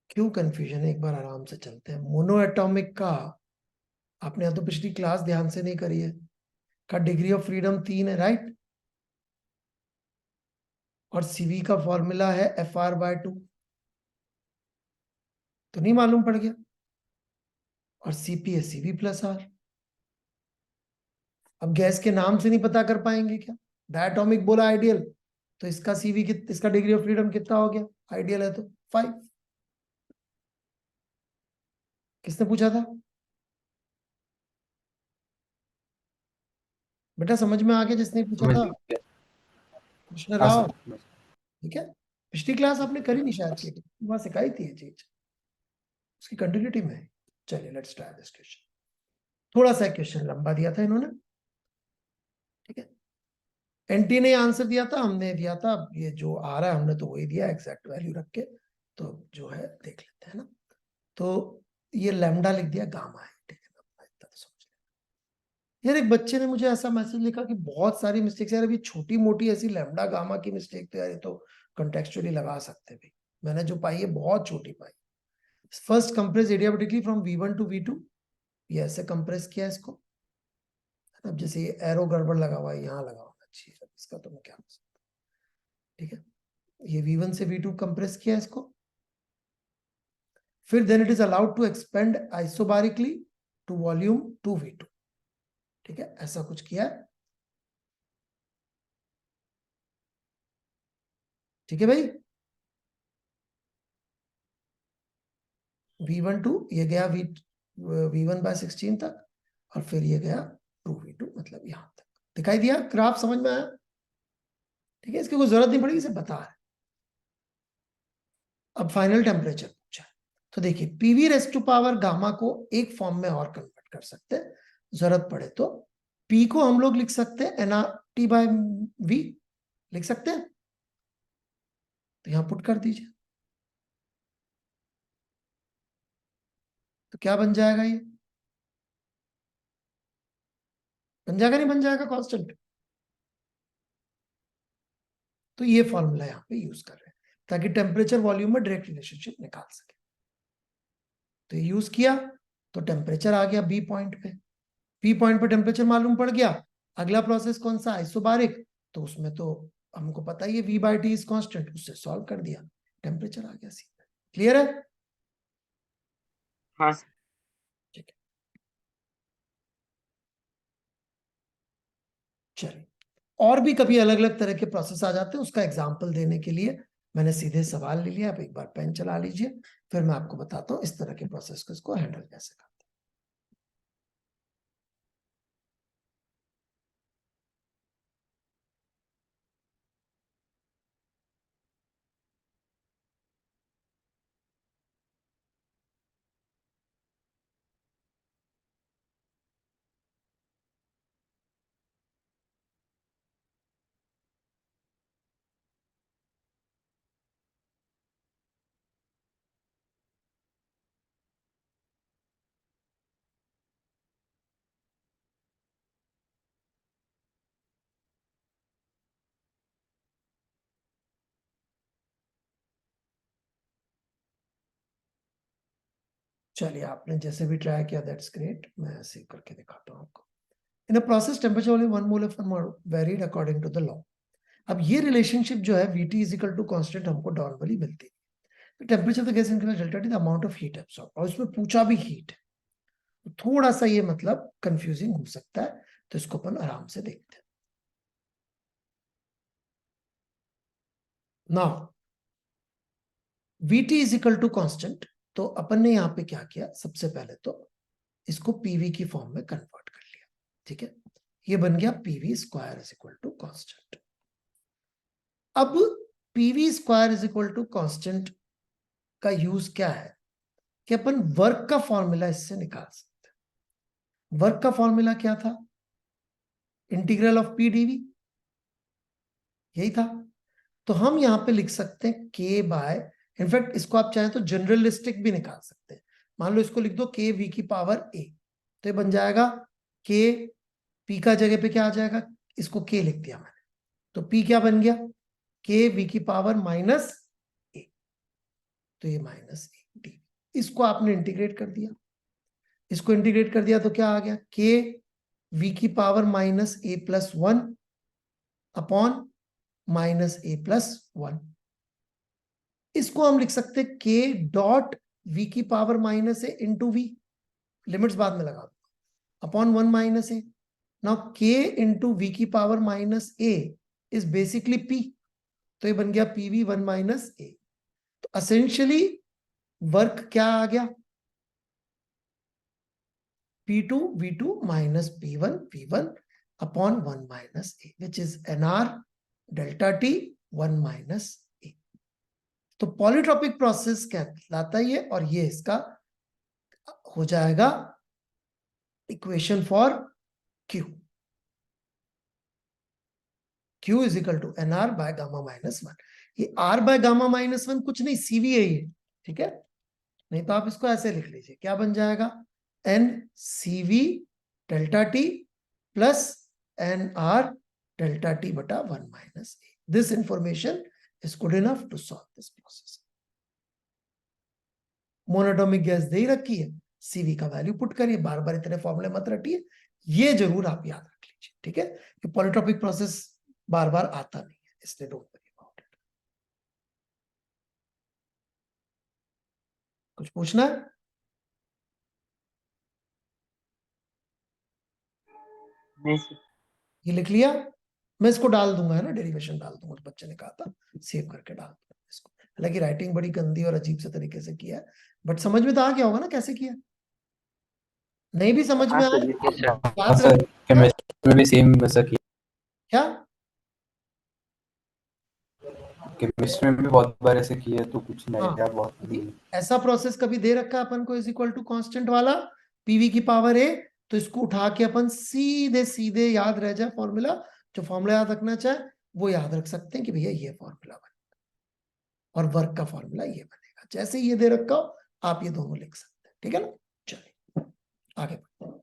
क्यों कंफ्यूजन है, एक बार आराम से चलते हैं। मोनो एटॉमिक का आपने या तो पिछली क्लास ध्यान से नहीं करी है, का डिग्री ऑफ फ्रीडम 3 है, राइट, और सीवी का फॉर्मूला है FR/2, तो नहीं मालूम पड़ गया, और सीपी है CV+R। अब गैस के नाम से नहीं पता कर पाएंगे क्या, डायटोमिक बोला आइडियल, तो इसका सीवी इसका डिग्री ऑफ फ्रीडम कितना हो गया, आइडियल है तो 5। किसने पूछा था बेटा, समझ में आ गया जिसने पूछा समझ था, गया। कृष्ण हाँ राव। सर। ठीक है, पिछली क्लास आपने करी नहीं शायद, की वहां सिखाई थी ये चीज, उसकी कंटिन्यूटी में है। चलिए लेट्स ट्राई दिस क्वेश्चन। थोड़ा सा क्वेश्चन लंबा दिया था इन्होंने, ठीक है। एनटी ने आंसर दिया था, हमने दिया था, ये जो आ रहा है हमने तो वही दिया एग्जैक्ट वैल्यू रख के, तो जो है देख लेते हैं ना। तो ये लैम्डा लिख दिया, गामा है, ठीक है ना, इतना तो समझ लिया। यार एक बच्चे ने मुझे ऐसा मैसेज लिखा कि बहुत सारी मिस्टेक्स, यार अभी छोटी मोटी ऐसी लैम्डा गामा की मिस्टेक तो यार ये तो कंटेक्चुअली लगा सकते हैं भाई, मैंने जो पाई है बहुत छोटी पाई। First compress adiabatically from V1 to V2, ये ऐसे कंप्रेस किया इसको। अब जैसे ये एरो गड़बड़ लगा हुआ है, यहाँ लगा होना चाहिए, इसका तो मैं क्या कर सकता हूँ, ठीक है। ये V1 से V2 कंप्रेस किया इसको, फिर then it is allowed to expand isobarically to volume 2V2, ठीक है, ऐसा कुछ किया है, ठीक है भाई। V1 टू ये गया V1/16 तक, और फिर ये गया 2V2, मतलब यहां तक दिखाई दिया, ग्राफ समझ में आया, ठीक है। इसकी कोई जरूरत नहीं पड़ेगी, इसे बता रहे। अब फाइनल टेम्परेचर पूछा है, तो देखिए PV raise to power gamma को एक फॉर्म में और कन्वर्ट कर सकते हैं, जरूरत पड़े तो P को हम लोग लिख सकते हैं nRT/V, लिख सकते हैं, तो यहां पुट कर दीजिए, तो क्या बन जाएगा, ये बन जाएगा नहीं बन जाएगा कांस्टेंट। तो ये फॉर्मूला यहां पे यूज कर रहे हैं ताकि टेम्परेचर वॉल्यूम में डायरेक्ट रिलेशनशिप निकाल सके। तो ये यूज किया तो टेम्परेचर आ गया बी पॉइंट पे, बी पॉइंट पे टेम्परेचर मालूम पड़ गया। अगला प्रोसेस कौन सा, आइसोबारिक, तो उसमें तो हमको पता ही है V/T इज कांस्टेंट, उससे सॉल्व कर दिया, टेम्परेचर आ गया सीधा। क्लियर है? हाँ सर। ठीक है, चलिए और भी कभी अलग अलग तरह के प्रोसेस आ जाते हैं, उसका एग्जाम्पल देने के लिए मैंने सीधे सवाल ले लिया। आप एक बार पेन चला लीजिए, फिर मैं आपको बताता हूँ इस तरह के प्रोसेस को इसको हैंडल कैसे करते हैं। चलिए आपने जैसे भी ट्राई किया दैट्स ग्रेट, मैं सेव करके दिखाता हूँ आपको। In a process temperature only 1 mole of varied according to the law. अब ये रिलेशनशिप जो है VT is equal to constant हमको नॉर्मली मिलती है। तो temperature of the gas increase delta T the amount of heat absorb, और इसमें पूछा भी हीट, तो थोड़ा सा ये मतलब कंफ्यूजिंग हो सकता है, तो इसको अपन आराम से देखते हैं। Now VT is equal to constant, तो अपन ने यहाँ पे क्या किया, सबसे पहले तो इसको PV की फॉर्म में कन्वर्ट कर लिया। ठीक है, ये बन गया PV square is equal to constant. अब PV square is equal to constant का यूज क्या है कि अपन वर्क का फॉर्मूला इससे निकाल सकते हैं। वर्क का फॉर्मूला क्या था, इंटीग्रल ऑफ P dV, यही था। तो हम यहां पे लिख सकते हैं K बाय, इनफैक्ट इसको आप चाहें तो जनरलिस्टिक भी निकाल सकते हैं। मान लो इसको लिख दो KV की पावर A, तो ये बन जाएगा K, P का जगह पे क्या आ जाएगा, इसको K लिख दिया मैंने, तो P क्या बन गया, KV की पावर -A, तो ये -A dV। इसको आपने इंटीग्रेट कर दिया, इसको इंटीग्रेट कर दिया तो क्या आ गया, KV की पावर -A+1 अपॉन -A+1। इसको हम लिख सकते हैं K.V की power -A into V, limits बाद में लगा दो, upon 1 -A। Now K into V की power -A is basically P, तो ये बन गया PV 1 -A। तो असेंशियली वर्क क्या आ गया, P2 V2 minus P1 V1 upon 1 minus A, which is NR delta T 1 minus A। तो पॉलीट्रॉपिक प्रोसेस कहलाता है ये, और ये इसका हो जाएगा equation for Q, Q is equal to NR by gamma -1। ये R बाय गामा -1 कुछ नहीं, CV है ये, ठीक है, नहीं तो आप इसको ऐसे लिख लीजिए, क्या बन जाएगा, NCV delta T plus NR delta T बटा 1 minus A। This information is good enough to solve this process. Monatomic gas दे ही रखी है, CV का वैल्यू पुट करिए, बार बार इतने फॉर्मूले मत रटिए, ये जरूर आप याद रख लीजिए। ठीक है, कि पॉलीट्रॉपिक प्रोसेस बार बार आता नहीं है, इसलिए डोंट वरी अबाउट इट। कुछ पूछना है? नहीं सर। ये लिख लिया, मैं इसको डाल दूंगा, है ना, डेरिवेशन डाल दूंगा, तो बच्चे ने कहा था सेव करके डाल दूंगा इसको। हालांकि राइटिंग बड़ी गंदी और अजीब से तरीके से किया है, बट समझ में तो आ गया होगा ना कैसे किया। नहीं भी समझ में हाँ आए सर, यस सर। हाँ याद सर, रख केमिस्ट्री में भी सेम वैसा किया, क्या, केमिस्ट्री में भी बहुत बार ऐसे किया, तो कुछ हाँ, नया बहुत नहीं। ऐसा प्रोसेस कभी दे रखा है अपन को इज इक्वल टू कांस्टेंट वाला, PV की पावर A तो इसको उठा के अपन सीधे सीधे याद रह जाए फॉर्मूला, जो फॉर्मूला याद रखना चाहे वो याद रख सकते हैं कि भैया ये फॉर्मूला बनेगा और वर्क का फॉर्मूला ये बनेगा। जैसे ये दे रखा हो आप ये दोनों लिख सकते हैं, ठीक है ना। चलिए आगे बढ़ते हैं।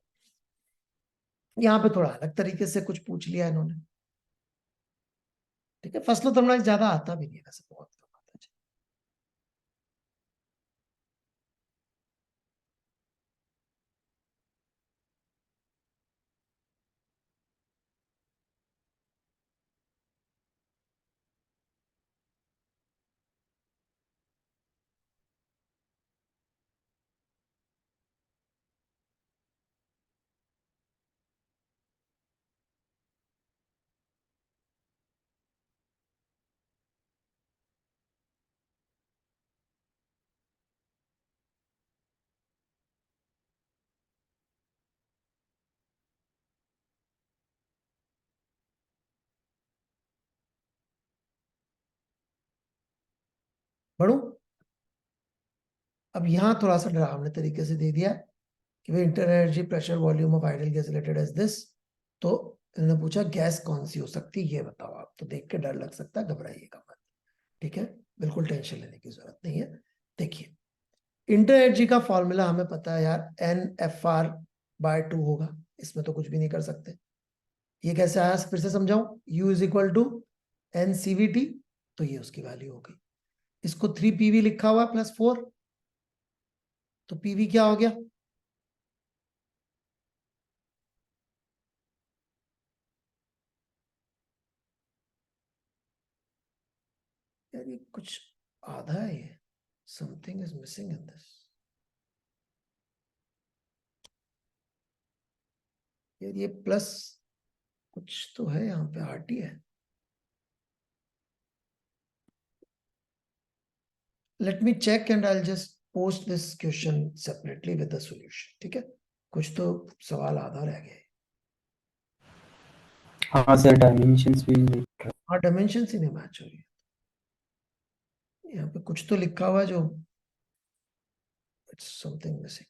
यहाँ पे थोड़ा अलग तरीके से कुछ पूछ लिया इन्होंने, ठीक है। फसलों थर्मोडायनेमिक्स ज्यादा आता भी नहीं है वैसे, बहुत कम आता है। बढ़ू, अब यहाँ थोड़ा सा डरावने तरीके से दे दिया है कि भाई inter energy pressure volume of ideal gas related as this. तो इन्होंने पूछा गैस कौन सी हो सकती है ये बताओ आप। तो देख के डर लग सकता है, घबराइएगा मत, ठीक है, बिल्कुल टेंशन लेने की जरूरत नहीं है। देखिए इंटर एनर्जी का फॉर्मूला हमें पता है यार, NFR/2 होगा, इसमें तो कुछ भी नहीं कर सकते। ये कैसे आया फिर से समझाऊं, U is equal to NCVT, तो ये उसकी वैल्यू हो गई। इसको 3PV लिखा हुआ +4, तो PV क्या हो गया, यार ये कुछ आधा है, ये something is missing in this. यार ये प्लस कुछ तो है यहाँ पे, RT है। Let me check and I just post this question separately with the solution, ठीक है। कुछ तो सवाल आधा रह गया है। हाँ सर, डायमेंशंस भी नहीं। हाँ डायमेंशन ही नहीं मैच हो रही है, यहाँ पे कुछ तो लिखा हुआ है जो इट्स समथिंग मिसिंग,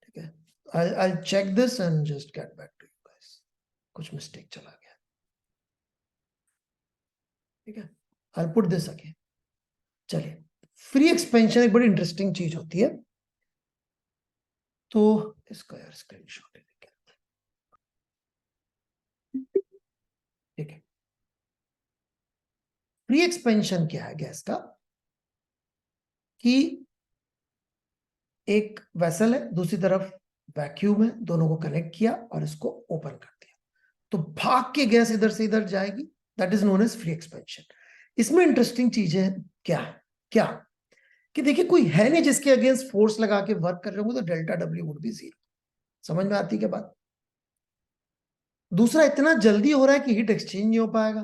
ठीक है। I'll check this and just get back to you guys. कुछ मिस्टेक चला गया, ठीक है। I'll put this again. चलिए, फ्री एक्सपेंशन एक बड़ी इंटरेस्टिंग चीज होती है, तो इसका यार स्क्रीनशॉट लेके, ठीक है। फ्री एक्सपेंशन क्या है गैस का, कि एक वेसल है, दूसरी तरफ वैक्यूम है, दोनों को कनेक्ट किया और इसको ओपन कर दिया, तो भाग के गैस इधर से इधर जाएगी, that is known as free expansion. इसमें इंटरेस्टिंग चीजें क्या है, क्या कि देखिए कोई है नहीं जिसके अगेंस्ट फोर्स लगा के वर्क कर रहे होंगे, तो डेल्टा W वुड बी 0। समझ में आती है क्या बात। दूसरा, इतना जल्दी हो रहा है कि हीट एक्सचेंज नहीं हो पाएगा,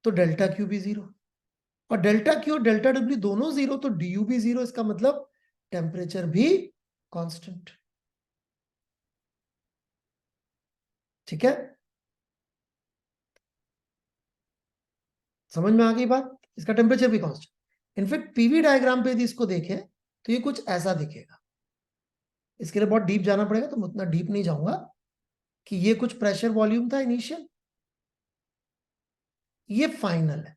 तो डेल्टा Q भी 0, और डेल्टा Q और डेल्टा W दोनों 0, तो DU भी 0। इसका मतलब टेम्परेचर भी कांस्टेंट, ठीक है। समझ में आ गई बात, इसका टेम्परेचर भी कांस्टेंट। इनफैक्ट पीवी डायग्राम पे यदि इसको देखें तो ये कुछ ऐसा दिखेगा। इसके लिए बहुत डीप जाना पड़ेगा, तो मैं उतना डीप नहीं जाऊंगा, कि ये कुछ प्रेशर वॉल्यूम था इनिशियल, ये फाइनल है,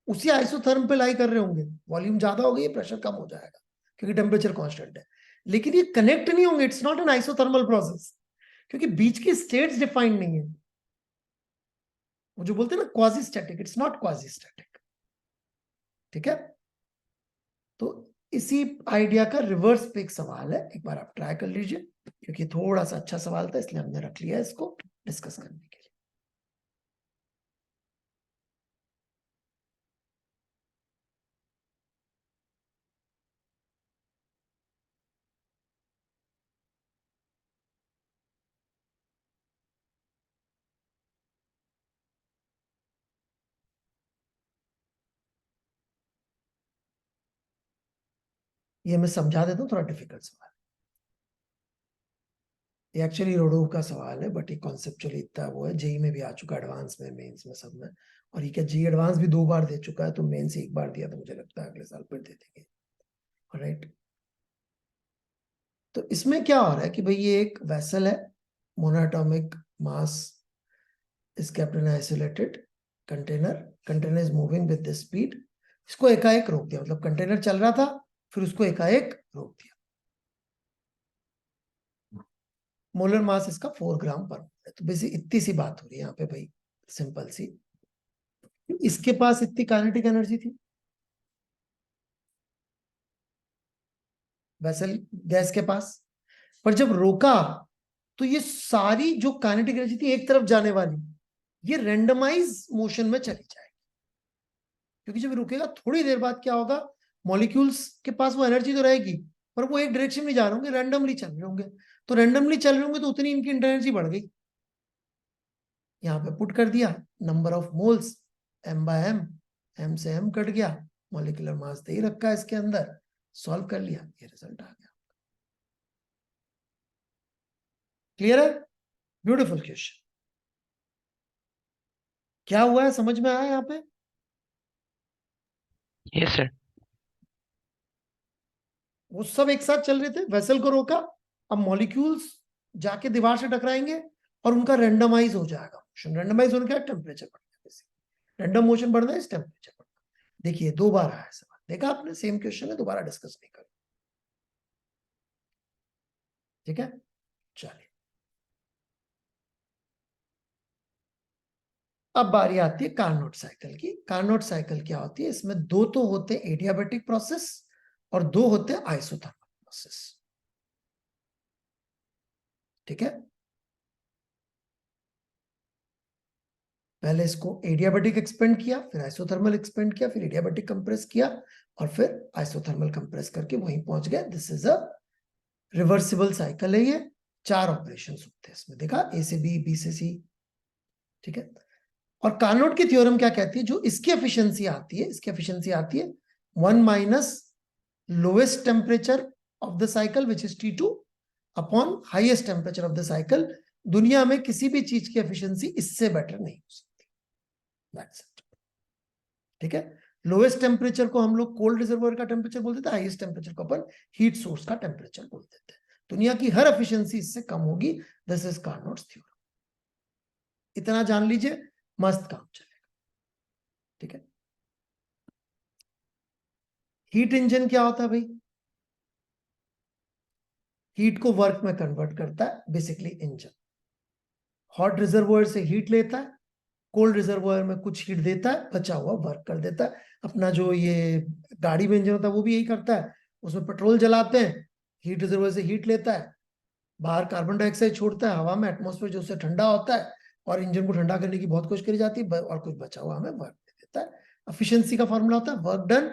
उसी आइसोथर्म पे लाई कर रहे होंगे, वॉल्यूम ज्यादा हो गई, प्रेशर कम हो जाएगा क्योंकि टेम्परेचर कांस्टेंट है। लेकिन ये कनेक्ट नहीं होंगे, it's not an isothermal process, क्योंकि बीच की स्टेट्स डिफाइंड नहीं है। वो जो बोलते हैं ना quasi static, it's not quasi static, ठीक है। तो इसी आइडिया का रिवर्स पे एक सवाल है, एक बार आप ट्राई कर लीजिए, क्योंकि थोड़ा सा अच्छा सवाल था इसलिए हमने रख लिया इसको डिस्कस करने के लिए। ये मैं समझा देता हूँ, थोड़ा डिफिकल्ट सवाल, ये एक्चुअली रोडोव का सवाल है, बट ये कॉन्सेप्चुअली इतना वो है, जेई में भी आ चुका, एडवांस में, मेंस में, सब में। और ये क्या जी एडवांस भी 2 बार दे चुका है, तो मेंस एक बार दिया, तो मुझे लगता है अगले साल फिर दे देंगे, राइट। तो इसमें क्या हो रहा है कि भाई ये एक वेसल है, monoatomic mass is kept in isolated container, container is moving with this speed, इसको एकाएक रोक दिया, मतलब कंटेनर चल रहा था फिर उसको एकाएक रोक दिया। मोलर मास इसका 4 ग्राम पर मोल है। तो बेसिक इतनी सी बात हो रही है यहाँ पे भाई, सिंपल सी। इसके पास इतनी काइनेटिक एनर्जी थी वेसल गैस के पास, पर जब रोका तो ये सारी जो काइनेटिक एनर्जी थी एक तरफ जाने वाली, ये रैंडमाइज मोशन में चली जाएगी। क्योंकि जब रुकेगा थोड़ी देर बाद क्या होगा, मॉलिक्यूल्स के पास वो एनर्जी तो रहेगी पर वो एक डायरेक्शन में जा रहे होंगे, रैंडमली चल रहे होंगे। तो रैंडमली चल रहे होंगे तो उतनी इनकी एनर्जी बढ़ गई। यहाँ पे पुट कर दिया number of moles m/m, m से m कट गया, मॉलिक्यूलर मास दे ही रखा है इसके अंदर, सॉल्व कर लिया, ये रिजल्ट आ गया। क्लियर है? Beautiful question. क्या हुआ है समझ में आया यहाँ पे? Yes sir. वो सब एक साथ चल रहे थे, वेसल को रोका, अब मॉलिक्यूल्स जाके दीवार से टकराएंगे और उनका रैंडमाइज हो जाएगा मोशन। रैंडमाइज होने का टेम्परेचर बढ़ेगा, रैंडम मोशन बढ़ना है, इस टेम्परेचर बढ़ना। देखिए 2 बार आया सवाल, देखा आपने, सेम क्वेश्चन है, दोबारा डिस्कस नहीं करो। ठीक है, चलिए अब बारी आती है कार्नोट साइकिल की। कार्नोट साइकिल क्या होती है? इसमें 2 तो होते हैं एडियाबैटिक प्रोसेस और 2 होते हैं आइसोथर्मल प्रोसेस। ठीक है, पहले इसको एडियाबैटिक एक्सपेंड किया, फिर आइसोथर्मल एक्सपेंड किया, फिर एडियाबैटिक कंप्रेस किया और फिर आइसोथर्मल कंप्रेस करके वहीं पहुंच गए। This is a reversible cycle है ये। 4 ऑपरेशन होते हैं इसमें, देखा, ए से बी, बी से सी। ठीक है, और कार्नोट की थ्योरम क्या कहती है? जो इसकी एफिशिएंसी आती है, इसकी एफिशिएंसी आती है 1 minus lowest temperature of the cycle which is T2 upon highest temperature of the cycle. दुनिया में किसी भी चीज की एफिशिएंसी इससे बेटर नहीं हो सकती। That's it. ठीक है, लोएस्ट टेम्परेचर को हम लोग कोल्ड रिजर्वोयर का टेम्परेचर बोल देते हैं, हाईएस्ट टेम्परेचर को अपन हीट सोर्स का टेम्परेचर बोल देते हैं। दुनिया की हर एफिशिएंसी इससे कम होगी। This is Carnot's theorem. इतना जान लीजिए, मस्त काम चलेगा। ठीक है, हीट इंजन क्या होता है भाई? हीट को वर्क में कन्वर्ट करता है बेसिकली इंजन। हॉट रिजर्वोयर से हीट लेता है, कोल्ड रिजर्वोयर में कुछ हीट देता है, बचा हुआ वर्क कर देता है। अपना जो ये गाड़ी में इंजन होता है वो भी यही करता है। उसमें पेट्रोल जलाते हैं, हीट रिजर्वोयर से हीट लेता है, बाहर कार्बन डाइऑक्साइड छोड़ता है हवा में, एटमॉस्फेयर जो उससे ठंडा होता है, और इंजन को ठंडा करने की बहुत कोशिश करी जाती है, और कुछ बचा हुआ हमें वर्क दे देता है। एफिशिएंसी का फॉर्मूला होता है work done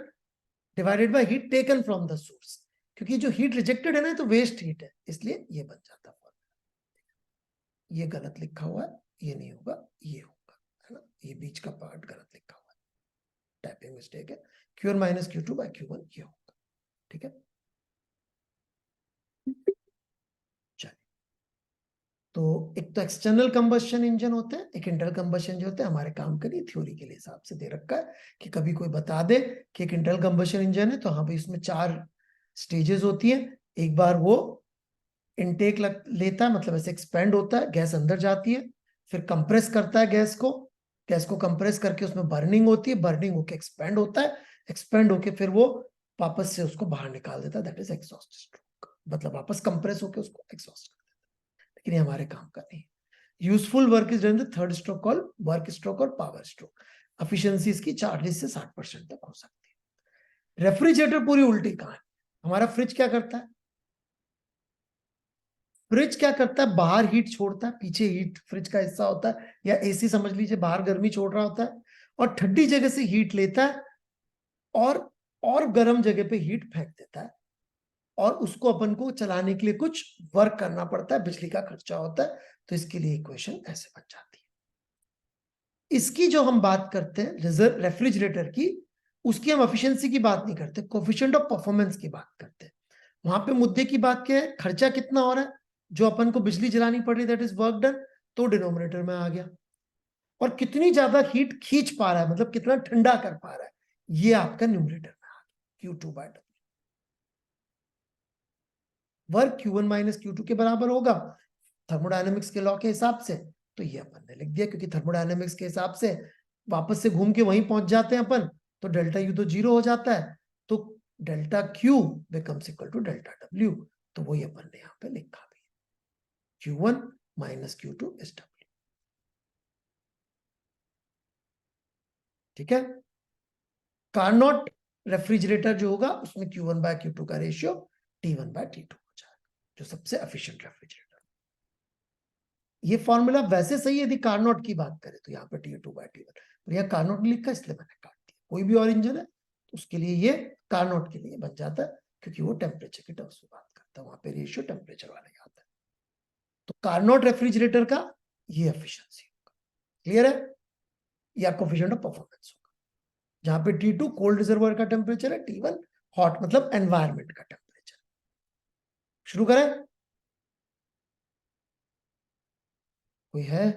divided by heat taken from the source. क्योंकि जो हीट रिजेक्टेड है ना, तो वेस्ट हीट है, इसलिए ये बन जाता है। ये गलत लिखा हुआ है, ये नहीं होगा, ये होगा, है ना? ये बीच का पार्ट गलत लिखा हुआ है, टाइपिंग मिस्टेक है। Q1 minus Q2 bye Q1 ये होगा। ठीक है, चलिए, तो एक तो एक्सटर्नल कंबस्शन इंजन होते हैं, एक इंटरनल कंबस्शन जो होते हैं। हमारे काम के लिए थ्योरी के लिए हिसाब से दे रखा है कि कभी कोई बता दे कि एक इंटरनल कंबस्शन इंजन है, तो हाँ भाई इसमें 4 स्टेजेस होती है। एक बार वो इनटेक लेता है, मतलब ऐसे एक्सपेंड होता है, गैस अंदर जाती है, फिर कंप्रेस करता है गैस को कंप्रेस करके उसमें बर्निंग होती है, बर्निंग होके एक्सपेंड होता है, एक्सपेंड होके फिर वो वापस से उसको बाहर निकाल देता है, दैट इज एग्जॉस्ट स्ट्रोक। मतलब वापस कंप्रेस होके उसको एग्जॉस्ट कर देता है। लेकिन ये हमारे काम का नहीं। Useful work is done the third stroke called work stroke और पावर स्ट्रोक। एफिशिएंसी इसकी 40 से 60% तक हो सकती है। रेफ्रिजरेटर पूरी उल्टी कहानी। हमारा फ्रिज क्या करता है? फ्रिज क्या करता है? बाहर हीट छोड़ता है, पीछे हीट फ्रिज का हिस्सा होता है, या एसी समझ लीजिए, बाहर गर्मी छोड़ रहा होता है, और ठंडी जगह से हीट लेता है और गर्म जगह पे हीट फेंक देता है, और उसको अपन को चलाने के लिए कुछ वर्क करना पड़ता है, बिजली का खर्चा होता है। तो इसके लिए इक्वेशन ऐसे बन जाती है। इसकी जो हम बात करते हैं रेफ्रिजरेटर की, उसकी हम एफिशिएंसी की बात नहीं करते, कोएफिशिएंट ऑफ परफॉर्मेंस की बात करते हैं। वहां पे मुद्दे की बात क्या है? खर्चा कितना हो रहा है, जो अपन को बिजली जलानी पड़ रही, दैट इज वर्क डन, तो डिनोमिनेटर में आ गया। और कितनी ज्यादा हीट खींच पा रहा है, मतलब कितना ठंडा कर पा रहा है, ये आपका न्यूमरेटर में आ गया, Q2/W। Work Q1 minus Q2 के बराबर होगा थर्मोडायनेमिक्स के लॉ के हिसाब से। तो ये अपन ने लिख दिया, क्योंकि थर्मोडायनेमिक्स के हिसाब से वापस से घूम के वहीं पहुंच जाते हैं अपन, तो डेल्टा यू तो 0 हो जाता है, तो delta Q becomes equal to delta W. तो वही अपन ने यहाँ पे लिखा भी, Q1 minus Q2 is W. ठीक है। कार्नोट रेफ्रिजरेटर जो होगा उसमें Q1 बाय Q2 का रेशियो T1 बाय T2 हो जाएगा, जो सबसे एफिशिएंट रेफ्रिजरेटर। ये फॉर्मूला वैसे सही यदि कार्नोट की बात करें तो यहाँ पे T2 बाय T1, और यहाँ कार्नोट नहीं लिखा इसलिए मैंने काट दिया। कोई भी और इंजन है तो उसके लिए ये कार्नोट के लिए बन जाता है, क्योंकि वो टेम्परेचर की टर्म्स में बात करता है, वहां पे रेशियो टेम्परेचर वाले आता है। तो कार्नोट रेफ्रिजरेटर का ये एफिशिएंसी होगा। क्लियर है? या कोफिशिएंट ऑफ परफॉर्मेंस होगा, जहां पे T2 कोल्ड रिजर्वायर का टेम्परेचर है, T1 हॉट मतलब एनवायरमेंट का टेम्परेचर। शुरू करें? कोई है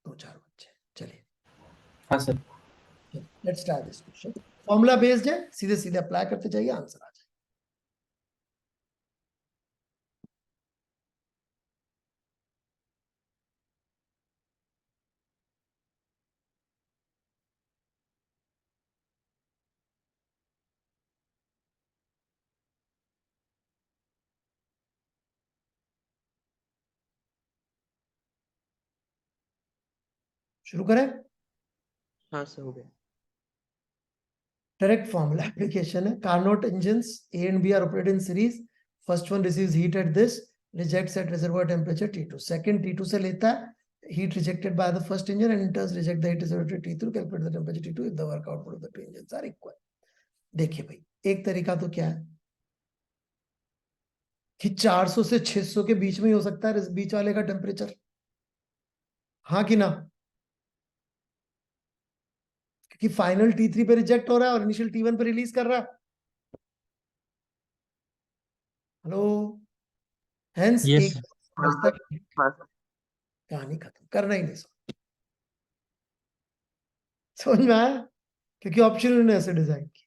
2-4 बच्चे, चलिए हाँ sir. Let's start this question. Formula based है, सीधे सीधे अप्लाई करते जाइए, आंसर आ जाए। शुरू करें? हाँ सर हो गया। डायरेक्ट फॉर्मूला एप्लीकेशन है। Carnot engines A and B are operated in series. First one receives heat at this, rejects at reservoir temperature T2. Second T2 से लेता है heat rejected by the first engine and in turn reject the heat reservoir T2, calculate the temperature T2 if the work output of the two engines are equal. देखिए भाई, एक तरीका तो क्या है कि 400 से 600 के बीच में ही हो सकता है बीच वाले का टेम्परेचर, हाँ कि ना? क्योंकि फाइनल T3 पे रिजेक्ट हो रहा है और इनिशियल T1 पे रिलीज कर रहा है। हेलो, हेंस यस एक सर। आज तक हाँ सर। कहानी खत्म, करना ही नहीं समझ में आया? क्योंकि ऑप्शन उन्होंने ऐसे डिजाइन किया।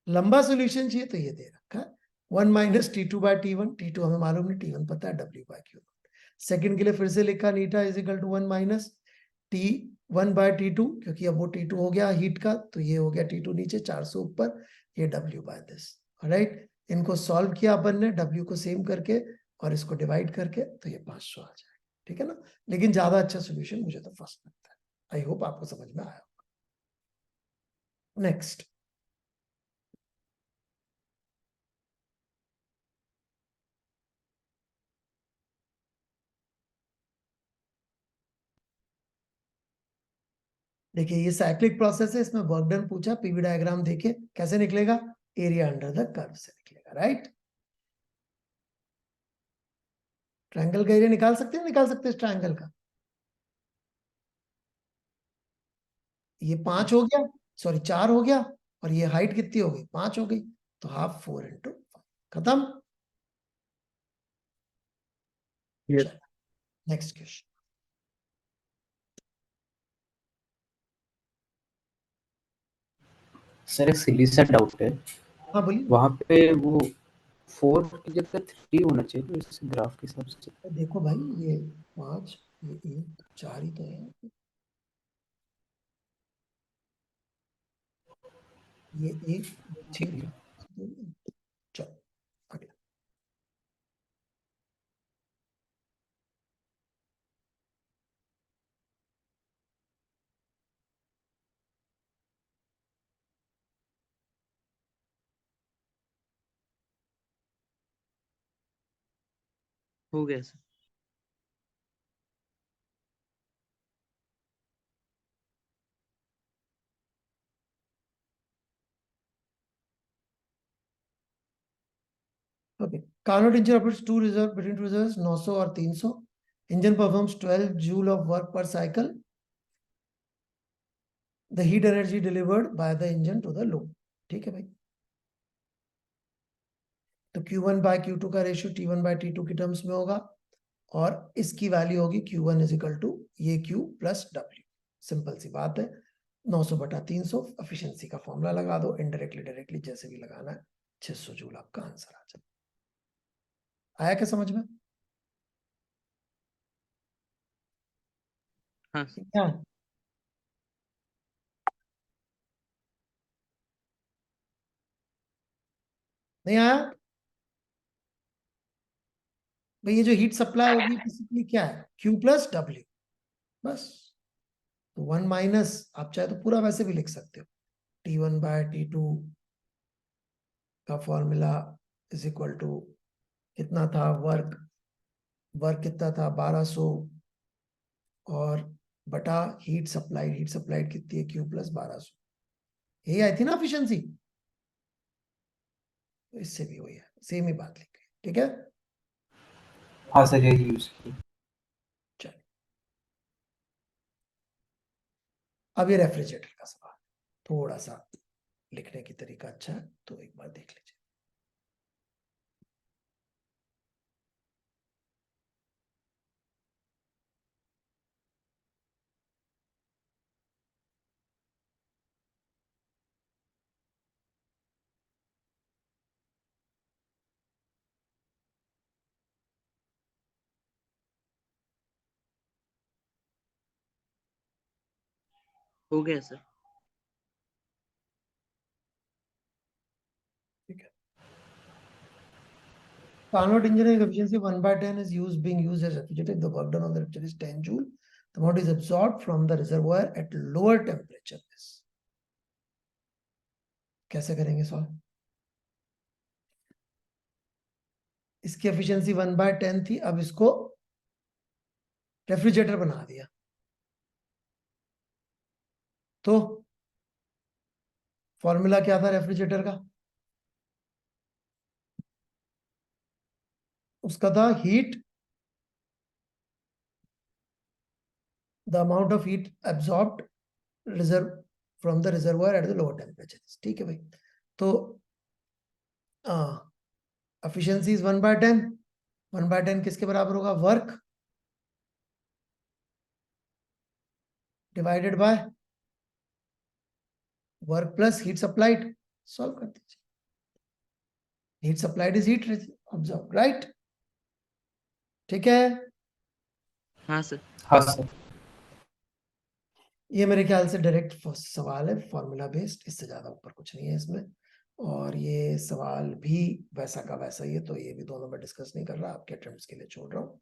लंबा सॉल्यूशन चाहिए तो ये दे रखा है 1 minus T2 bye T1। T2 हमें मालूम नहीं, T1 पता है, W बाय Q। सेकंड के लिए फिर से लिखा eta is equal to 1 minus T1 by T2, क्योंकि अब वो T2 हो गया हीट का, तो ये हो गया T2 नीचे 400 ऊपर, ये W बाय दिस। राइट, इनको सॉल्व किया अपन ने W को सेम करके और इसको डिवाइड करके, तो ये 500 आ जाएगा। ठीक है ना? लेकिन ज्यादा अच्छा सोल्यूशन मुझे तो फर्स्ट लगता है। आई होप आपको समझ में आया होगा। नेक्स्ट, देखिए ये साइक्लिक प्रोसेस है, इसमें वर्क डन पूछा, पीवी डायग्राम देखिए कैसे निकलेगा, एरिया अंडर द कर्व से निकलेगा। राइट, ट्रायंगल का एरिया निकाल सकते हैं, निकाल सकते हैं ट्रायंगल का। ये 5 हो गया, सॉरी 4 हो गया, और ये हाइट कितनी हो गई, 5 हो गई, तो हाफ 4 इंटू 5, खत्म। Next question. सर एक सिली सा डाउट है, हाँ बोलिए। वहाँ पे वो 4 की जगह 3 होना चाहिए तो इस ग्राफ के हिसाब से। देखो भाई, ये 5, ये 1, 4 ही तो है, ये 1, 6, ठीक है। चलो अगला। हो गया sir. Okay, Carnot engine operates to reserve between two reserves 900 और 300। Engine performs 12 joule of work per cycle. The heat energy delivered by the engine to the loop. ठीक है भाई, तो Q1 बाय Q2 का रेशियो T1 बाय T2 की terms में होगा, और इसकी वैल्यू होगी Q1 इज इक्वल टू ये Q प्लस W। सिंपल सी बात है, 900 बटा 300, एफिशिएंसी का फॉर्मूला लगा दो, इनडायरेक्टली डायरेक्टली जैसे भी लगाना है 600 जूल आपका आंसर आ जाए। आया क्या समझ में? हाँ सर। क्या नहीं आया भाई? ये जो हीट सप्लाई होगी बेसिकली क्या है, Q प्लस W, बस। तो 1 माइनस, आप चाहे तो पूरा वैसे भी लिख सकते हो, T1/T2 का फॉर्मूला इज इक्वल टू कितना था, वर्क वर्क कितना था 1200 और बटा हीट सप्लाइड कितनी है, Q प्लस 1200, यही आई थी ना एफिशिएंसी। तो इससे भी वही है, सेम ही बात लिख रही है, ठीक है। हाँ सर, यही यूज की। चलो अब ये रेफ्रिजरेटर का सवाल थोड़ा सा लिखने की तरीका अच्छा है, तो एक बार देख लीजिए। हो गया सर। ठीक है, Carnot engineering efficiency 1/10 is being used as refrigerator. The work done on the refrigerator is 10 joule. The amount is absorbed from the reservoir at lower temperature is. कैसे करेंगे सॉल्व? इसकी एफिशिएंसी 1/10 थी, अब इसको रेफ्रिजरेटर बना दिया, तो फॉर्मूला क्या था रेफ्रिजरेटर का? उसका था heat, the amount of heat absorbed reserve from the reservoir at the lower temperature. ठीक है भाई, तो एफिशिएंसी इज 1/10। 1/10 किसके बराबर होगा, work divided by work plus heat supplied. Solve कर दीजिए, heat supplied is heat observe, right? ठीक है, हाँ सर। हाँ सर। ये मेरे ख्याल से डायरेक्ट सवाल है, फॉर्मूला बेस्ड, इससे ज्यादा ऊपर कुछ नहीं है इसमें। और ये सवाल भी वैसा का वैसा ही है, तो ये भी दोनों में डिस्कस नहीं कर रहा, आपके अटेम्प्ट्स के लिए छोड़ रहा हूँ।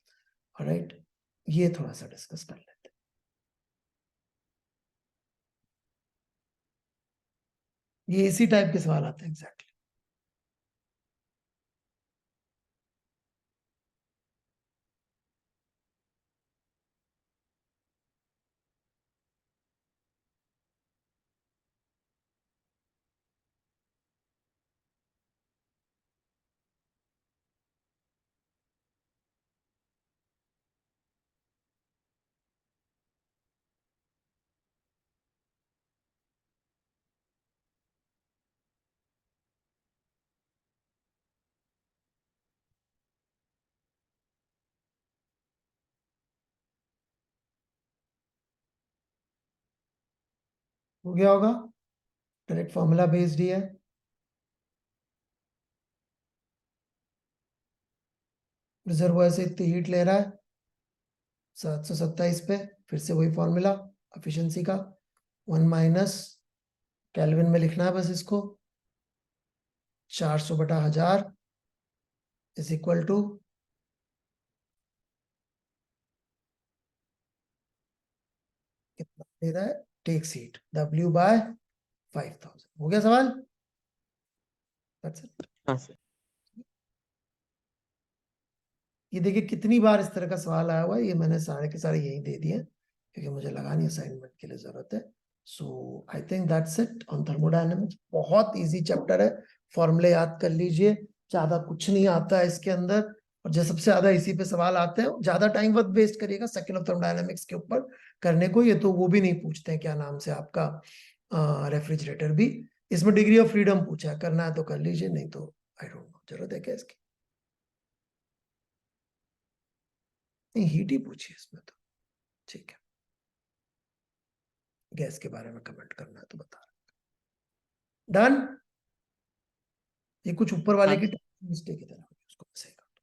राइट, ये थोड़ा सा डिस्कस कर लेते हैं। ये इसी टाइप के सवाल आते हैं एग्जैक्टली। हो गया होगा, डायरेक्ट फॉर्मूला बेस्ड ही है। रिजर्वायर से इतनी हीट ले रहा है 727 पे, फिर से वही फॉर्मूला एफिशिएंसी का, 1 माइनस केल्विन में लिखना है बस इसको, 400/1000 इज इक्वल टू कितना दे रहा है, टेक सीट W/5000। हो गया सवाल? That's it. हाँ सर। ये देखिए कितनी बार इस तरह का सवाल आया हुआ है, ये मैंने सारे के सारे यही दे दिए क्योंकि मुझे लगा नहीं असाइनमेंट के लिए जरूरत है। So I think that's it on thermodynamics. बहुत इजी चैप्टर है, फॉर्मूले याद कर लीजिए, ज्यादा कुछ नहीं आता है इसके अंदर, और जो सबसे ज्यादा इसी पे सवाल आते हैं। ज्यादा टाइम मत वेस्ट करिएगा सेकंड ऑफ थर्मोडायनेमिक्स के ऊपर करने को, ये तो वो भी नहीं पूछते हैं क्या नाम से आपका रेफ्रिजरेटर भी। इसमें डिग्री ऑफ फ्रीडम पूछा है, करना है तो कर लीजिए, नहीं तो आई डोंट नो जरूरत है क्या इसकी। नहीं, हीट ही पूछी इसमें तो, ठीक है। गैस के बारे में कमेंट करना है तो बता रहा। डन। ये कुछ ऊपर वाले हाँ की मिस्टेक की तरह होगी, उसको मैं सही कर दूं।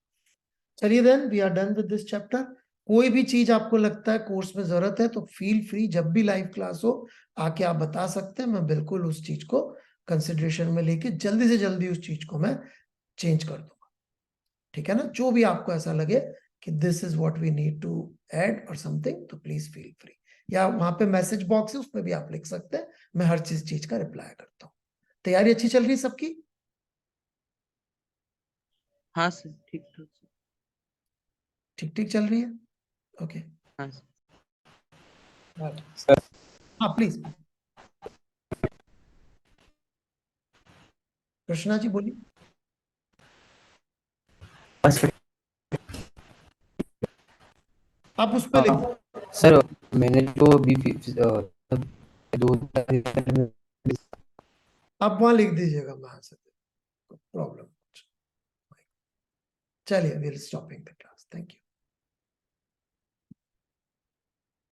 चलिए then we are done with this chapter. कोई भी चीज आपको लगता है कोर्स में जरूरत है तो फील फ्री, जब भी लाइव क्लास हो आके आप बता सकते हैं, मैं बिल्कुल उस चीज को कंसिडरेशन में लेके जल्दी से जल्दी उस चीज को मैं चेंज कर दूंगा। ठीक है ना, जो भी आपको ऐसा लगे कि this is what we need to add और समथिंग, तो प्लीज फील फ्री, या वहां पे मैसेज बॉक्स है उसमें भी आप लिख सकते हैं, मैं हर चीज का रिप्लाई करता हूँ। तैयारी अच्छी चल रही है सबकी? हाँ सर, ठीक ठाक सर। ठीक ठीक चल रही है? ओके हाँ सर। सर हाँ प्लीज कृष्णा जी बोलिए। आप उस पर लिख दो। सर मैंने जो अभी दो आप वहां लिख दीजिएगा, वहां से प्रॉब्लम। चलिए, will stopping the class, thank you.